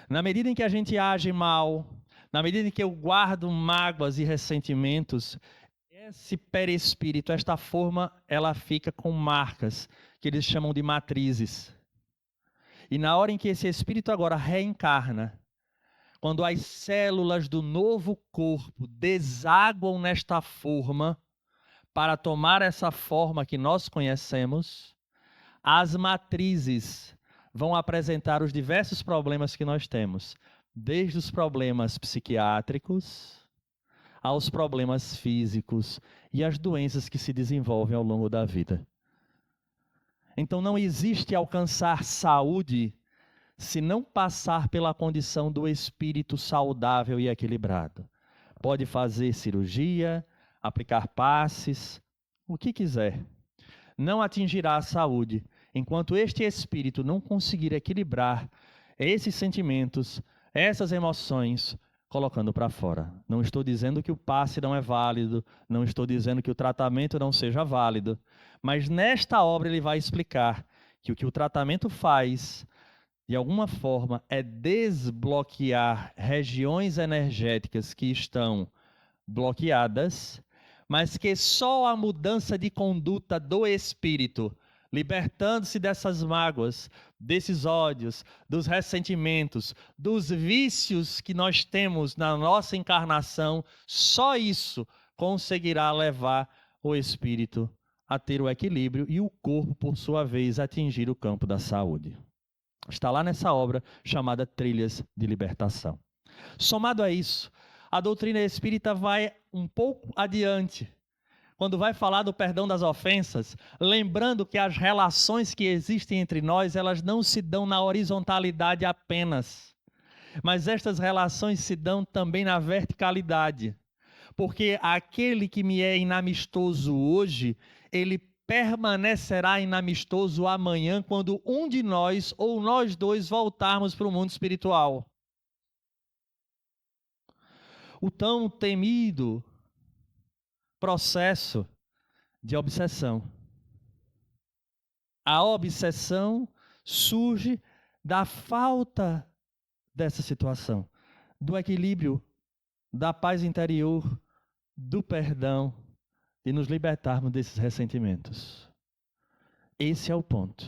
Na medida em que a gente age mal, na medida em que eu guardo mágoas e ressentimentos, esse perispírito, esta forma, ela fica com marcas, que eles chamam de matrizes. E na hora em que esse espírito agora reencarna, quando as células do novo corpo desaguam nesta forma, para tomar essa forma que nós conhecemos, as matrizes vão apresentar os diversos problemas que nós temos, desde os problemas psiquiátricos aos problemas físicos e as doenças que se desenvolvem ao longo da vida. Então não existe alcançar saúde se não passar pela condição do espírito saudável e equilibrado. Pode fazer cirurgia, aplicar passes, o que quiser. Não atingirá a saúde enquanto este espírito não conseguir equilibrar esses sentimentos, essas emoções, colocando para fora. Não estou dizendo que o passe não é válido, não estou dizendo que o tratamento não seja válido, mas nesta obra ele vai explicar que o tratamento faz, de alguma forma, é desbloquear regiões energéticas que estão bloqueadas, mas que só a mudança de conduta do espírito, libertando-se dessas mágoas, desses ódios, dos ressentimentos, dos vícios que nós temos na nossa encarnação, só isso conseguirá levar o espírito a ter o equilíbrio e o corpo, por sua vez, atingir o campo da saúde. Está lá nessa obra chamada Trilhas de Libertação. Somado a isso, a doutrina espírita vai um pouco adiante, quando vai falar do perdão das ofensas, lembrando que as relações que existem entre nós, elas não se dão na horizontalidade apenas, mas estas relações se dão também na verticalidade, porque aquele que me é inamistoso hoje, ele permanecerá inamistoso amanhã, quando um de nós ou nós dois voltarmos para o mundo espiritual. O tão temido processo de obsessão. A obsessão surge da falta dessa situação, do equilíbrio, da paz interior, do perdão, de nos libertarmos desses ressentimentos. Esse é o ponto.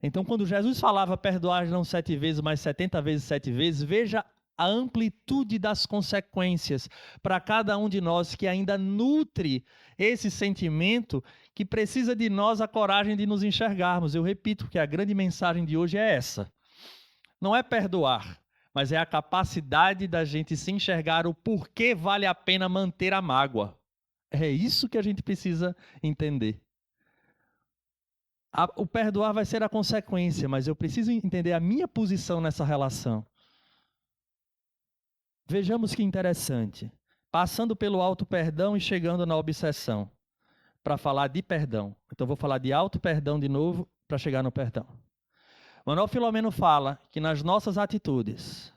Então, quando Jesus falava perdoar não 7 vezes, mas 70 vezes 7 vezes, veja a amplitude das consequências para cada um de nós que ainda nutre esse sentimento que precisa de nós a coragem de nos enxergarmos. Eu repito que a grande mensagem de hoje é essa. Não é perdoar, mas é a capacidade da gente se enxergar o porquê vale a pena manter a mágoa. É isso que a gente precisa entender. O perdoar vai ser a consequência, mas eu preciso entender a minha posição nessa relação. Vejamos que interessante. Passando pelo auto-perdão e chegando na obsessão. Para falar de perdão. Então vou falar de auto-perdão de novo para chegar no perdão. Manuel Filomeno fala que nas nossas atitudes,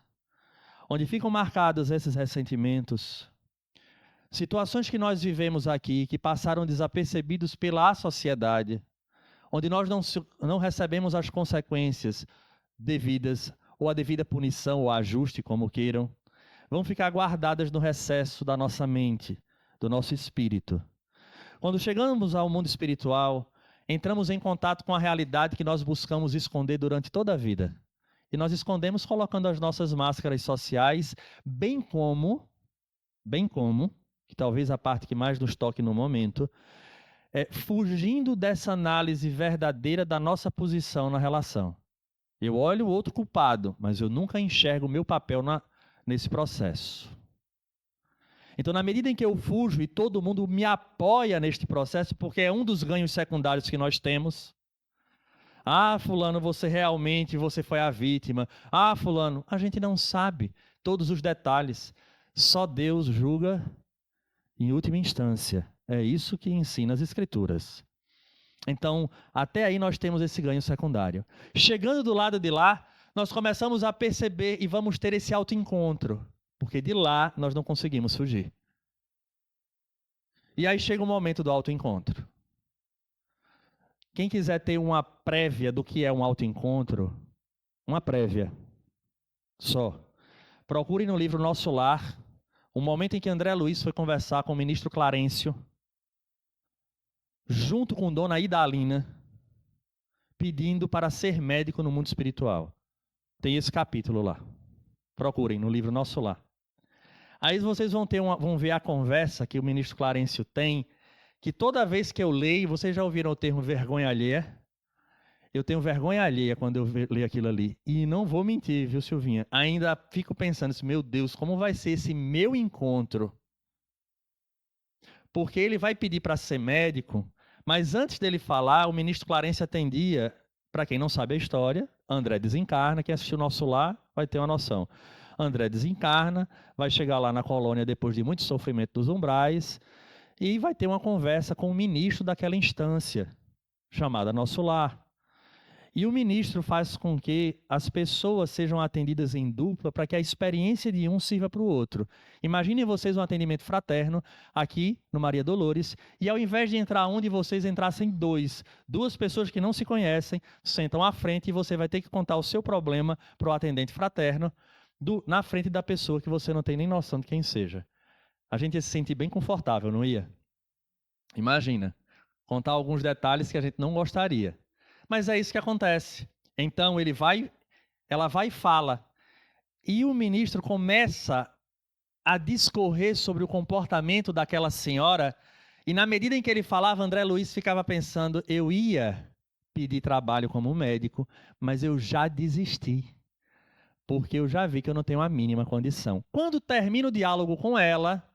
onde ficam marcados esses ressentimentos, situações que nós vivemos aqui, que passaram desapercebidos pela sociedade, onde nós não recebemos as consequências devidas, ou a devida punição, ou ajuste, como queiram, vão ficar guardadas no recesso da nossa mente, do nosso espírito. Quando chegamos ao mundo espiritual, entramos em contato com a realidade que nós buscamos esconder durante toda a vida. E nós escondemos colocando as nossas máscaras sociais, bem como, que talvez a parte que mais nos toque no momento, fugindo dessa análise verdadeira da nossa posição na relação. Eu olho o outro culpado, mas eu nunca enxergo o meu papel nesse processo. Então, na medida em que eu fujo e todo mundo me apoia neste processo, porque é um dos ganhos secundários que nós temos. Ah, fulano, você foi a vítima. Ah, fulano, a gente não sabe todos os detalhes. Só Deus julga em última instância. É isso que ensina as Escrituras. Então, até aí nós temos esse ganho secundário. Chegando do lado de lá, nós começamos a perceber e vamos ter esse autoencontro. Porque de lá nós não conseguimos fugir. E aí chega o momento do autoencontro. Quem quiser ter uma prévia do que é um autoencontro, uma prévia só, procure no livro Nosso Lar, o momento em que André Luiz foi conversar com o ministro Clarencio, junto com Dona Idalina, pedindo para ser médico no mundo espiritual. Tem esse capítulo lá. Procurem no livro Nosso Lar. Aí vocês vão ver a conversa que o ministro Clarencio tem, que toda vez que eu leio, vocês já ouviram o termo vergonha alheia? Eu tenho vergonha alheia quando eu leio aquilo ali. E não vou mentir, viu, Silvinha? Ainda fico pensando assim, meu Deus, como vai ser esse meu encontro? Porque ele vai pedir para ser médico, mas antes dele falar, o ministro Clarencio atendia, para quem não sabe a história, André desencarna, quem assistiu o Nosso Lar vai ter uma noção. André desencarna, vai chegar lá na colônia depois de muito sofrimento dos umbrais e vai ter uma conversa com o ministro daquela instância, chamada Nosso Lar. E o ministro faz com que as pessoas sejam atendidas em dupla para que a experiência de um sirva para o outro. Imaginem vocês um atendimento fraterno aqui no Maria Dolores e ao invés de entrar um de vocês, entrassem duas pessoas que não se conhecem, sentam à frente e você vai ter que contar o seu problema para o atendente fraterno na frente da pessoa que você não tem nem noção de quem seja. A gente ia se sentir bem confortável, não ia? Imagina, contar alguns detalhes que a gente não gostaria. Mas é isso que acontece. Então ela vai e fala. E o ministro começa a discorrer sobre o comportamento daquela senhora. E na medida em que ele falava, André Luiz ficava pensando, eu ia pedir trabalho como médico, mas eu já desisti. Porque eu já vi que eu não tenho a mínima condição. Quando termina o diálogo com ela,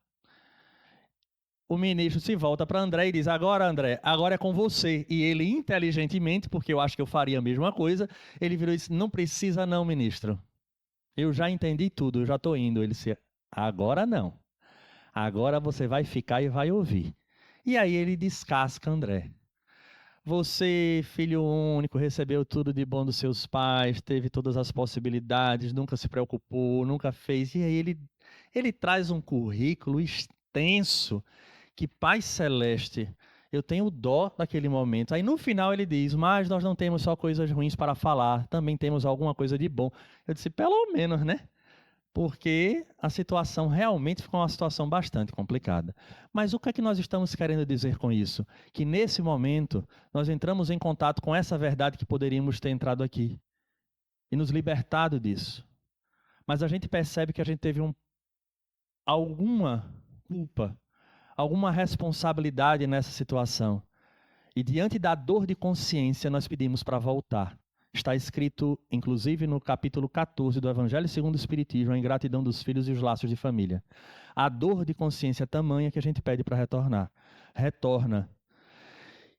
o ministro se volta para André e diz, agora André, agora é com você. E ele inteligentemente, porque eu acho que eu faria a mesma coisa, ele virou e disse, não precisa não, ministro. Eu já entendi tudo, eu já estou indo. Ele disse, agora não. Agora você vai ficar e vai ouvir. E aí ele descasca André. Você, filho único, recebeu tudo de bom dos seus pais, teve todas as possibilidades, nunca se preocupou, nunca fez. E aí ele traz um currículo extenso que Pai Celeste, eu tenho dó daquele momento. Aí no final ele diz, mas nós não temos só coisas ruins para falar, também temos alguma coisa de bom. Eu disse, pelo menos, né? Porque a situação realmente ficou uma situação bastante complicada. Mas o que é que nós estamos querendo dizer com isso? Que nesse momento nós entramos em contato com essa verdade que poderíamos ter entrado aqui e nos libertado disso. mas a gente percebe que a gente teve alguma culpa, alguma responsabilidade nessa situação. E diante da dor de consciência, nós pedimos para voltar. Está escrito, inclusive, no capítulo 14 do Evangelho segundo o Espiritismo, a ingratidão dos filhos e os laços de família. A dor de consciência é tamanha que a gente pede para retornar. Retorna.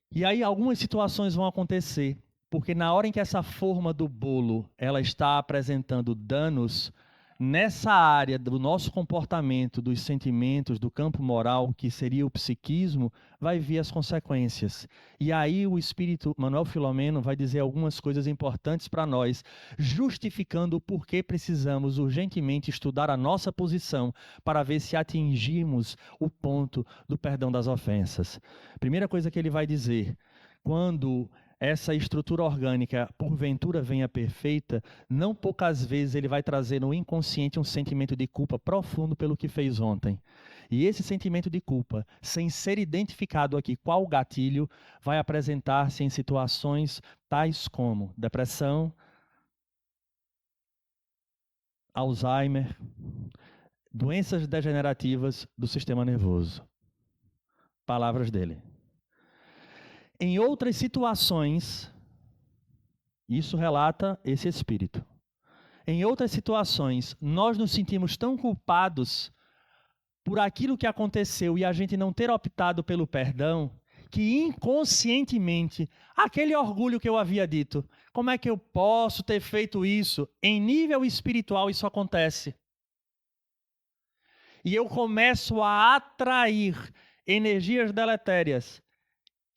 E aí algumas situações vão acontecer, porque na hora em que essa forma do bolo ela está apresentando danos, nessa área do nosso comportamento, dos sentimentos, do campo moral, que seria o psiquismo, vai vir as consequências. E aí o Espírito Manuel Filomeno vai dizer algumas coisas importantes para nós, justificando o porquê precisamos urgentemente estudar a nossa posição para ver se atingimos o ponto do perdão das ofensas. Primeira coisa que ele vai dizer, quando essa estrutura orgânica, porventura, venha perfeita, não poucas vezes ele vai trazer no inconsciente um sentimento de culpa profundo pelo que fez ontem. E esse sentimento de culpa, sem ser identificado aqui qual o gatilho, vai apresentar-se em situações tais como depressão, Alzheimer, doenças degenerativas do sistema nervoso. Palavras dele. Em outras situações, isso relata esse espírito. Em outras situações, nós nos sentimos tão culpados por aquilo que aconteceu e a gente não ter optado pelo perdão, que inconscientemente, aquele orgulho que eu havia dito, como é que eu posso ter feito isso? Em nível espiritual isso acontece. E eu começo a atrair energias deletérias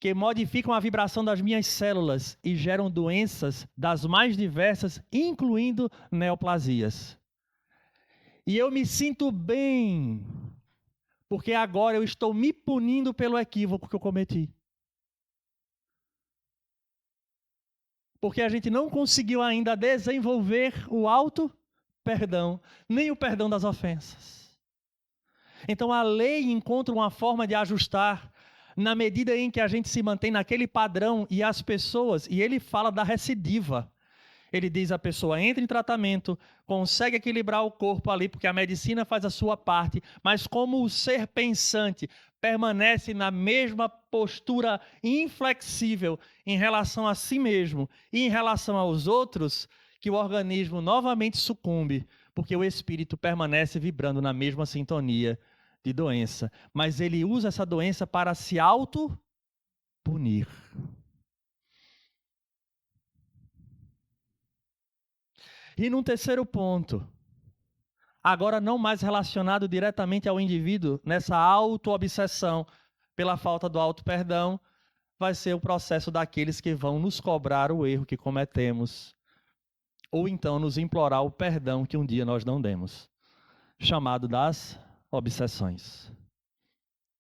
que modificam a vibração das minhas células e geram doenças das mais diversas, incluindo neoplasias. E eu me sinto bem, porque agora eu estou me punindo pelo equívoco que eu cometi. Porque a gente não conseguiu ainda desenvolver o auto-perdão, nem o perdão das ofensas. Então a lei encontra uma forma de ajustar na medida em que a gente se mantém naquele padrão e as pessoas, e ele fala da recidiva. Ele diz a pessoa entra em tratamento, consegue equilibrar o corpo ali, porque a medicina faz a sua parte, mas como o ser pensante permanece na mesma postura inflexível em relação a si mesmo e em relação aos outros, que o organismo novamente sucumbe, porque o espírito permanece vibrando na mesma sintonia de doença, mas ele usa essa doença para se auto-punir. E num terceiro ponto, agora não mais relacionado diretamente ao indivíduo, nessa auto-obsessão pela falta do auto-perdão, vai ser o processo daqueles que vão nos cobrar o erro que cometemos, ou então nos implorar o perdão que um dia nós não demos, chamado das obsessões.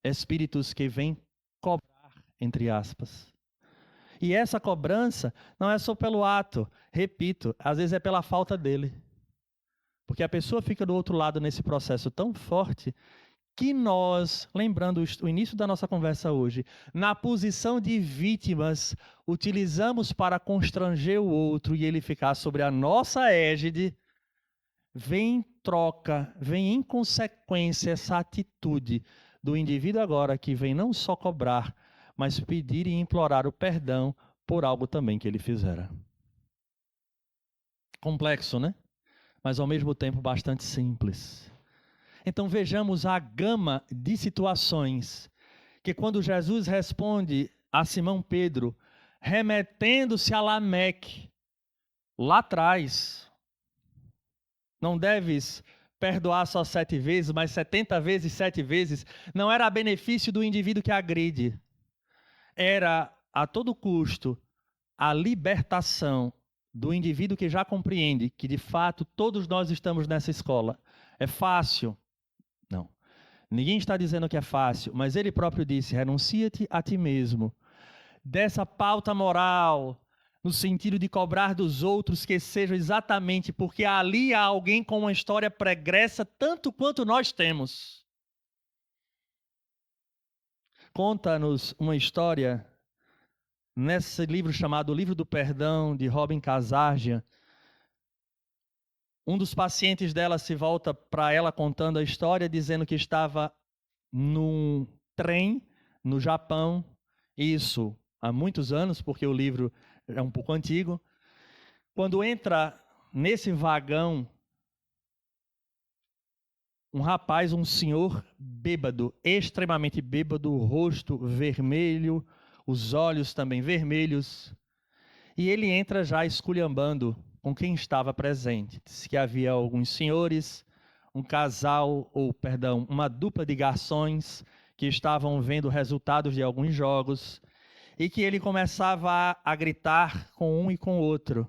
Espíritos que vêm cobrar, entre aspas. E essa cobrança não é só pelo ato, repito, às vezes é pela falta dele. Porque a pessoa fica do outro lado nesse processo tão forte que nós, lembrando o início da nossa conversa hoje, na posição de vítimas, utilizamos para constranger o outro e ele ficar sobre a nossa égide, vem em troca, vem em consequência essa atitude do indivíduo agora que vem não só cobrar, mas pedir e implorar o perdão por algo também que ele fizera. Complexo, né? Mas ao mesmo tempo bastante simples. Então vejamos a gama de situações que quando Jesus responde a Simão Pedro, remetendo-se a Lameque, lá atrás, não deves perdoar só 7 vezes, mas 70 vezes, 7 vezes, não era a benefício do indivíduo que agride, era a todo custo a libertação do indivíduo que já compreende que de fato todos nós estamos nessa escola. É fácil? Não. Ninguém está dizendo que é fácil, mas ele próprio disse, renuncia-te a ti mesmo. Dessa pauta moral, no sentido de cobrar dos outros que seja exatamente porque ali há alguém com uma história pregressa tanto quanto nós temos. Conta-nos uma história nesse livro chamado O Livro do Perdão, de Robin Kazarjian, Um dos pacientes dela se volta para ela contando a história, dizendo que estava num trem no Japão, isso há muitos anos, porque o livro é um pouco antigo. Quando entra nesse vagão um rapaz, um senhor bêbado, extremamente bêbado, o rosto vermelho, os olhos também vermelhos, e ele entra já esculhambando com quem estava presente. Diz que havia alguns senhores, um casal, uma dupla de garçons que estavam vendo resultados de alguns jogos, e que ele começava a gritar com um e com o outro.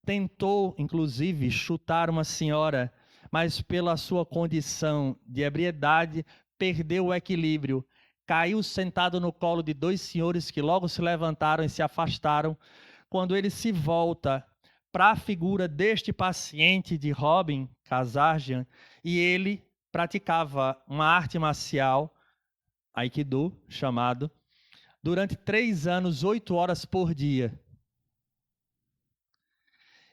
Tentou, inclusive, chutar uma senhora, mas pela sua condição de ebriedade, perdeu o equilíbrio. Caiu sentado no colo de dois senhores que logo se levantaram e se afastaram. Quando ele se volta para a figura deste paciente de Robin Kazarjian, e ele praticava uma arte marcial, Aikido, chamado, durante 3 anos, 8 horas por dia.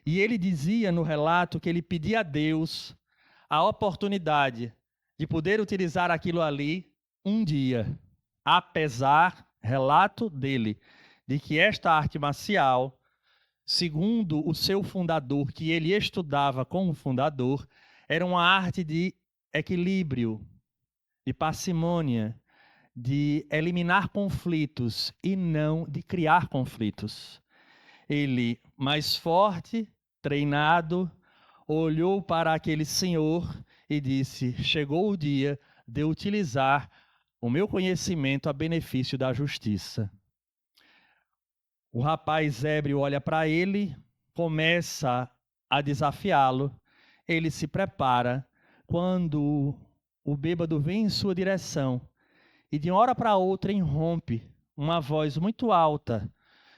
E ele dizia no relato que ele pedia a Deus a oportunidade de poder utilizar aquilo ali um dia, apesar, relato dele, de que esta arte marcial, segundo o seu fundador, que ele estudava com o fundador, era uma arte de equilíbrio, de parcimônia, de eliminar conflitos e não de criar conflitos. Ele, mais forte, treinado, olhou para aquele senhor e disse: chegou o dia de eu utilizar o meu conhecimento a benefício da justiça. O rapaz ébrio olha para ele, começa a desafiá-lo, ele se prepara. Quando o bêbado vem em sua direção e de uma hora para outra irrompe uma voz muito alta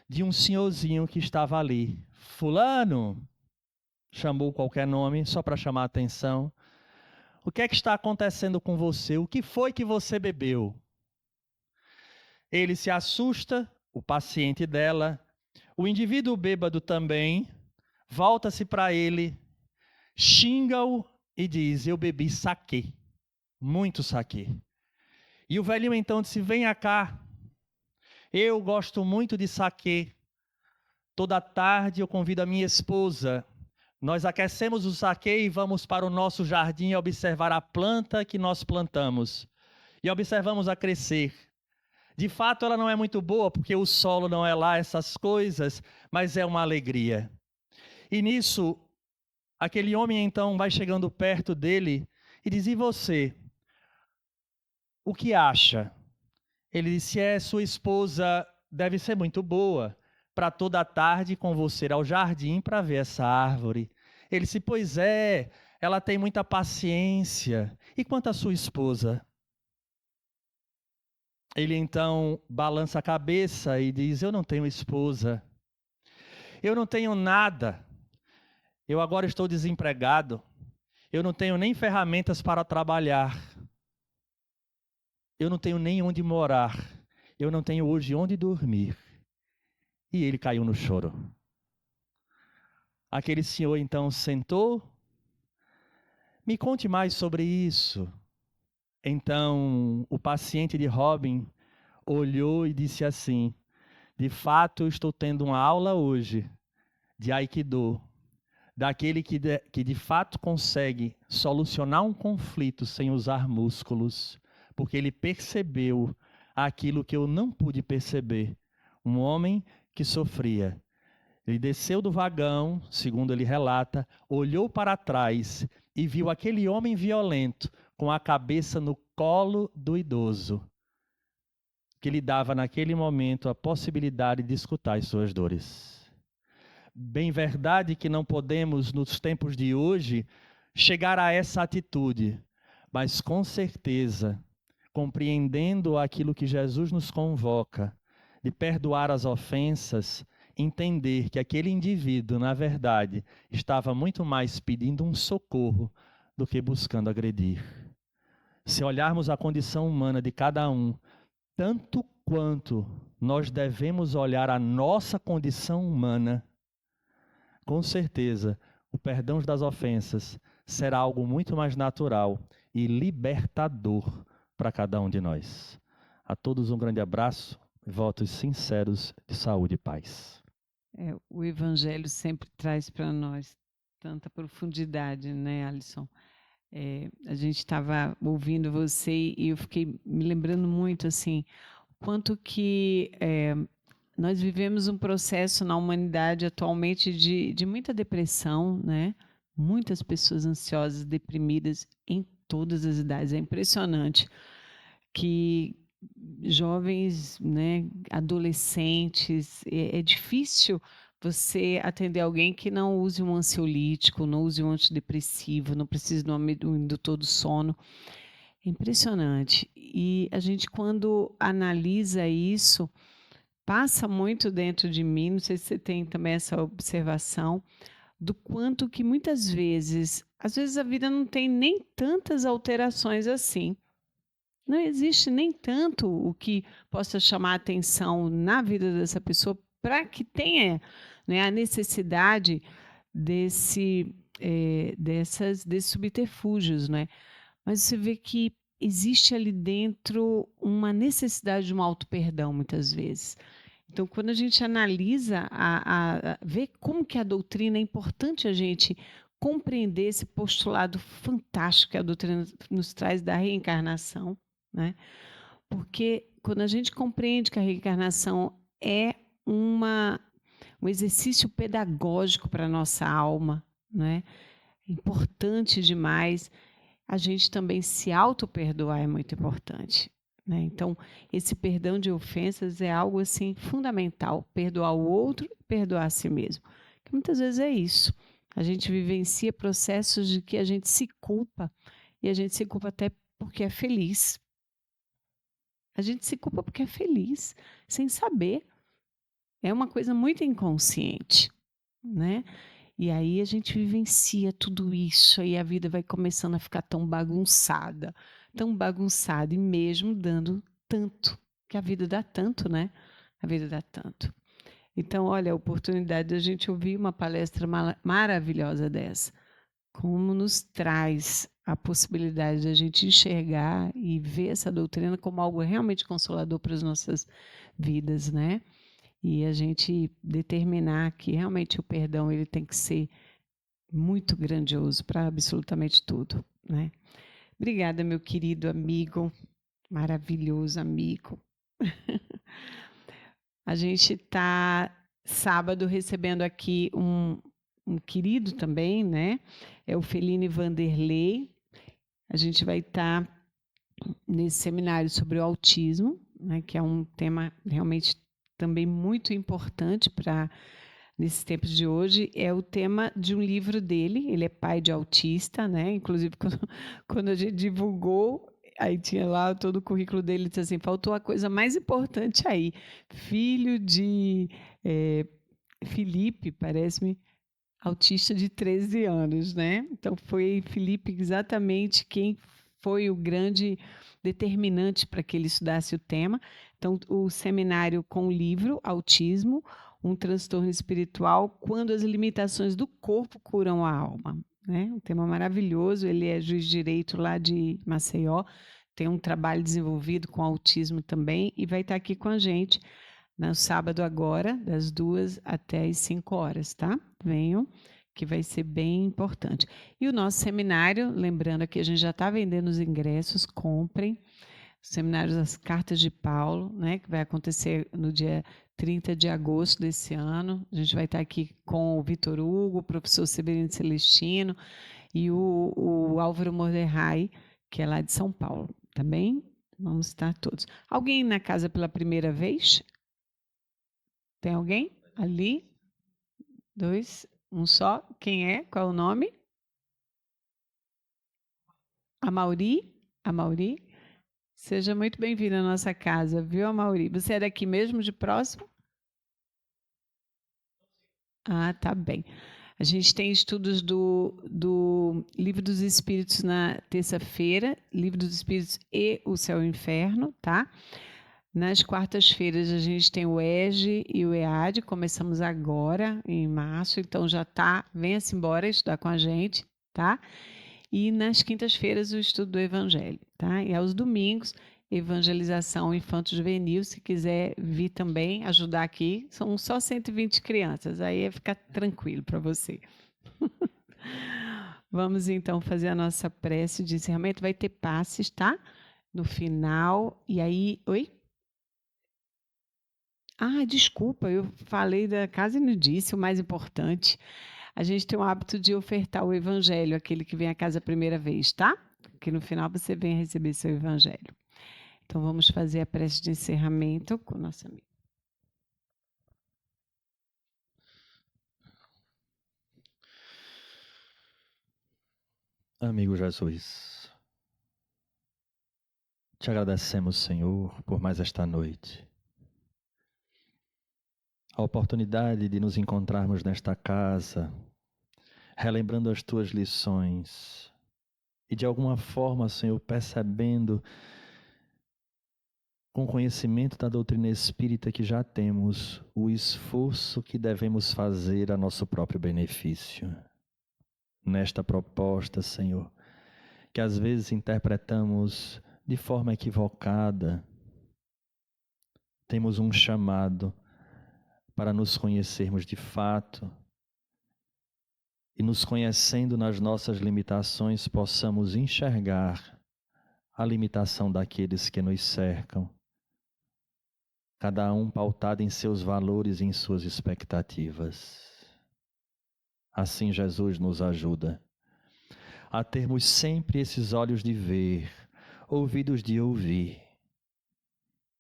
de um senhorzinho que estava ali. Fulano, chamou qualquer nome só para chamar a atenção. O que é que está acontecendo com você? O que foi que você bebeu? Ele se assusta, o paciente dela, o indivíduo bêbado também, volta-se para ele, xinga-o e diz: eu bebi saquê, muito saquê. E o velhinho então disse: venha cá, eu gosto muito de saquê. Toda tarde eu convido a minha esposa. Nós aquecemos o saquê e vamos para o nosso jardim observar a planta que nós plantamos. E observamos a crescer. De fato, ela não é muito boa, porque o solo não é lá, essas coisas, mas é uma alegria. E nisso, aquele homem então vai chegando perto dele e diz: e você? O que acha? Ele disse: sua esposa deve ser muito boa, para toda a tarde com você ir ao jardim para ver essa árvore. Ele disse: pois é, ela tem muita paciência. E quanto à sua esposa? Ele então balança a cabeça e diz: eu não tenho esposa. Eu não tenho nada. Eu agora estou desempregado. Eu não tenho nem ferramentas para trabalhar. Eu não tenho nem onde morar. Eu não tenho hoje onde dormir. E ele caiu no choro. Aquele senhor então sentou. Me conte mais sobre isso. Então o paciente de Robin olhou e disse assim: de fato eu estou tendo uma aula hoje de Aikido, daquele que de fato consegue solucionar um conflito sem usar músculos, porque ele percebeu aquilo que eu não pude perceber. Um homem que sofria. Ele desceu do vagão, segundo ele relata, olhou para trás e viu aquele homem violento com a cabeça no colo do idoso, que lhe dava naquele momento a possibilidade de escutar as suas dores. Bem verdade que não podemos, nos tempos de hoje, chegar a essa atitude, mas com certeza, compreendendo aquilo que Jesus nos convoca, de perdoar as ofensas, entender que aquele indivíduo, na verdade, estava muito mais pedindo um socorro do que buscando agredir. Se olharmos a condição humana de cada um, tanto quanto nós devemos olhar a nossa condição humana, com certeza, o perdão das ofensas será algo muito mais natural e libertador para cada um de nós. A todos um grande abraço e votos sinceros de saúde e paz. O Evangelho sempre traz para nós tanta profundidade, né, Alisson? A gente estava ouvindo você e eu fiquei me lembrando muito, assim, quanto que nós vivemos um processo na humanidade atualmente de muita depressão, né? Muitas pessoas ansiosas, deprimidas em todas as idades. É impressionante que jovens, né, adolescentes, é difícil você atender alguém que não use um ansiolítico, não use um antidepressivo, não precise de um indutor do sono. É impressionante. E a gente, quando analisa isso, passa muito dentro de mim, não sei se você tem também essa observação, do quanto que muitas vezes, às vezes a vida não tem nem tantas alterações assim. Não existe nem tanto o que possa chamar a atenção na vida dessa pessoa para que tenha, né, a necessidade desses subterfúgios, né? Mas você vê que existe ali dentro uma necessidade de um auto-perdão, muitas vezes. Então, quando a gente analisa, vê como que a doutrina, é importante a gente compreender esse postulado fantástico que a doutrina nos traz da reencarnação, né? Porque quando a gente compreende que a reencarnação é um exercício pedagógico para a nossa alma, né? Importante demais. A gente também se auto-perdoar é muito importante, né? Então, esse perdão de ofensas é algo assim fundamental. Perdoar o outro e perdoar a si mesmo. Que muitas vezes é isso. A gente vivencia processos de que a gente se culpa, e a gente se culpa até porque é feliz. A gente se culpa porque é feliz, sem saber. É uma coisa muito inconsciente, né? E aí a gente vivencia tudo isso, aí a vida vai começando a ficar tão bagunçada, e mesmo dando tanto, que a vida dá tanto, né? A vida dá tanto. Então, olha, a oportunidade de a gente ouvir uma palestra maravilhosa dessa, como nos traz a possibilidade de a gente enxergar e ver essa doutrina como algo realmente consolador para as nossas vidas, né? E a gente determinar que realmente o perdão ele tem que ser muito grandioso para absolutamente tudo, né? Obrigada, meu querido amigo, maravilhoso amigo. A gente está sábado recebendo aqui um querido também, né? É o Feline Vanderlei. A gente vai estar nesse seminário sobre o autismo, né? Que é um tema realmente também muito importante para nesses tempos de hoje. É o tema de um livro dele. Ele é pai de autista, né? Inclusive quando a gente divulgou, aí tinha lá todo o currículo dele, disse assim, faltou a coisa mais importante aí, filho de Felipe, parece-me, autista de 13 anos, né? Então foi Felipe exatamente quem foi o grande determinante para que ele estudasse o tema. Então, o seminário com o livro Autismo, um transtorno espiritual, quando as limitações do corpo curam a alma. Né? Um tema maravilhoso, ele é juiz de direito lá de Maceió, tem um trabalho desenvolvido com autismo também e vai estar aqui com a gente no sábado agora, das 2 até as 5 horas, tá? Venham, que vai ser bem importante. E o nosso seminário, lembrando que a gente já está vendendo os ingressos, comprem. Seminário das Cartas de Paulo, né, que vai acontecer no dia 30 de agosto desse ano. A gente vai estar aqui com o Vitor Hugo, o professor Severino Celestino e o Álvaro Morderrai, que é lá de São Paulo, tá bem? Vamos estar todos. Alguém na casa pela primeira vez? Tem alguém? Ali? 2, um só. Quem é? Qual é o nome? Amauri? Amauri? Seja muito bem-vindo à nossa casa, viu, Amauri? Você é daqui mesmo, de próximo? Ah, tá bem. A gente tem estudos do Livro dos Espíritos na terça-feira, Livro dos Espíritos e o Céu e o Inferno, tá? Nas quartas-feiras a gente tem o EJE e o EAD, começamos agora em março, então já tá, venha-se embora estudar com a gente, tá? E nas quintas-feiras o estudo do Evangelho, tá? E aos domingos, evangelização infanto-juvenil, se quiser vir também ajudar aqui, são só 120 crianças, aí fica tranquilo para você. Vamos então fazer a nossa prece de encerramento, vai ter passes, tá? No final, e aí... Oi? Ah, desculpa, eu falei da casa e não disse o mais importante. A gente tem o hábito de ofertar o evangelho, aquele que vem à casa a primeira vez, tá? Que no final você vem receber seu evangelho. Então vamos fazer a prece de encerramento com o nosso amigo. Amigo Jesus, te agradecemos, Senhor, por mais esta noite. A oportunidade de nos encontrarmos nesta casa, relembrando as tuas lições e de alguma forma, Senhor, percebendo com conhecimento da doutrina espírita que já temos o esforço que devemos fazer a nosso próprio benefício. Nesta proposta, Senhor, que às vezes interpretamos de forma equivocada, temos um chamado para nos conhecermos de fato e, nos conhecendo nas nossas limitações, possamos enxergar a limitação daqueles que nos cercam, cada um pautado em seus valores e em suas expectativas. Assim, Jesus nos ajuda a termos sempre esses olhos de ver, ouvidos de ouvir,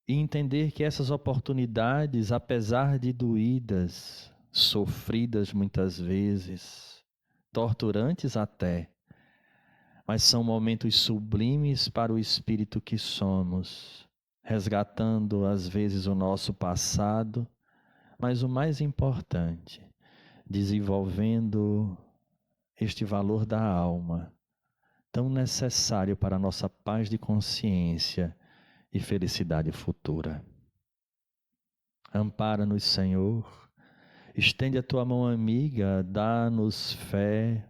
e entender que essas oportunidades, apesar de doídas, sofridas muitas vezes, torturantes até, mas são momentos sublimes para o espírito que somos, resgatando às vezes o nosso passado, mas o mais importante, desenvolvendo este valor da alma, tão necessário para a nossa paz de consciência e felicidade futura. Ampara-nos, Senhor, estende a tua mão amiga, dá-nos fé,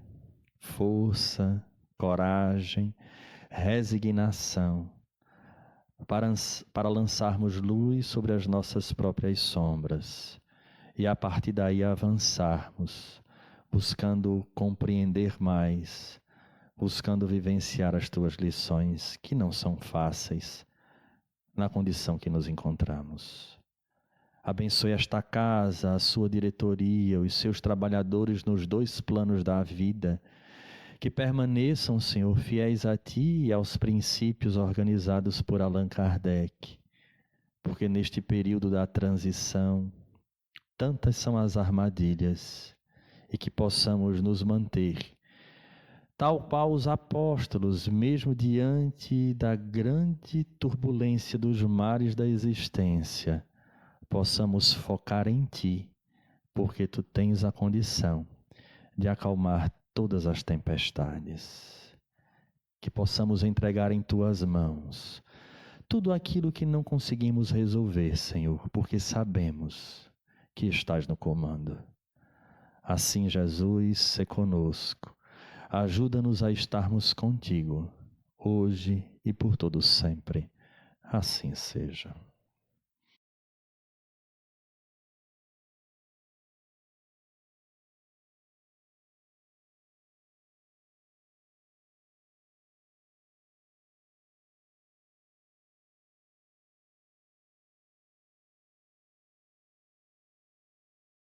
força, coragem, resignação, para lançarmos luz sobre as nossas próprias sombras e a partir daí avançarmos, buscando compreender mais, buscando vivenciar as tuas lições, que não são fáceis, na condição que nos encontramos. Abençoe esta casa, a sua diretoria, os seus trabalhadores nos dois planos da vida, que permaneçam, Senhor, fiéis a Ti e aos princípios organizados por Allan Kardec, porque neste período da transição, tantas são as armadilhas, e que possamos nos manter tal qual os apóstolos, mesmo diante da grande turbulência dos mares da existência, possamos focar em Ti, porque Tu tens a condição de acalmar todas as tempestades. Que possamos entregar em Tuas mãos tudo aquilo que não conseguimos resolver, Senhor, porque sabemos que estás no comando. Assim, Jesus, sê conosco. Ajuda-nos a estarmos contigo, hoje e por todo sempre. Assim seja.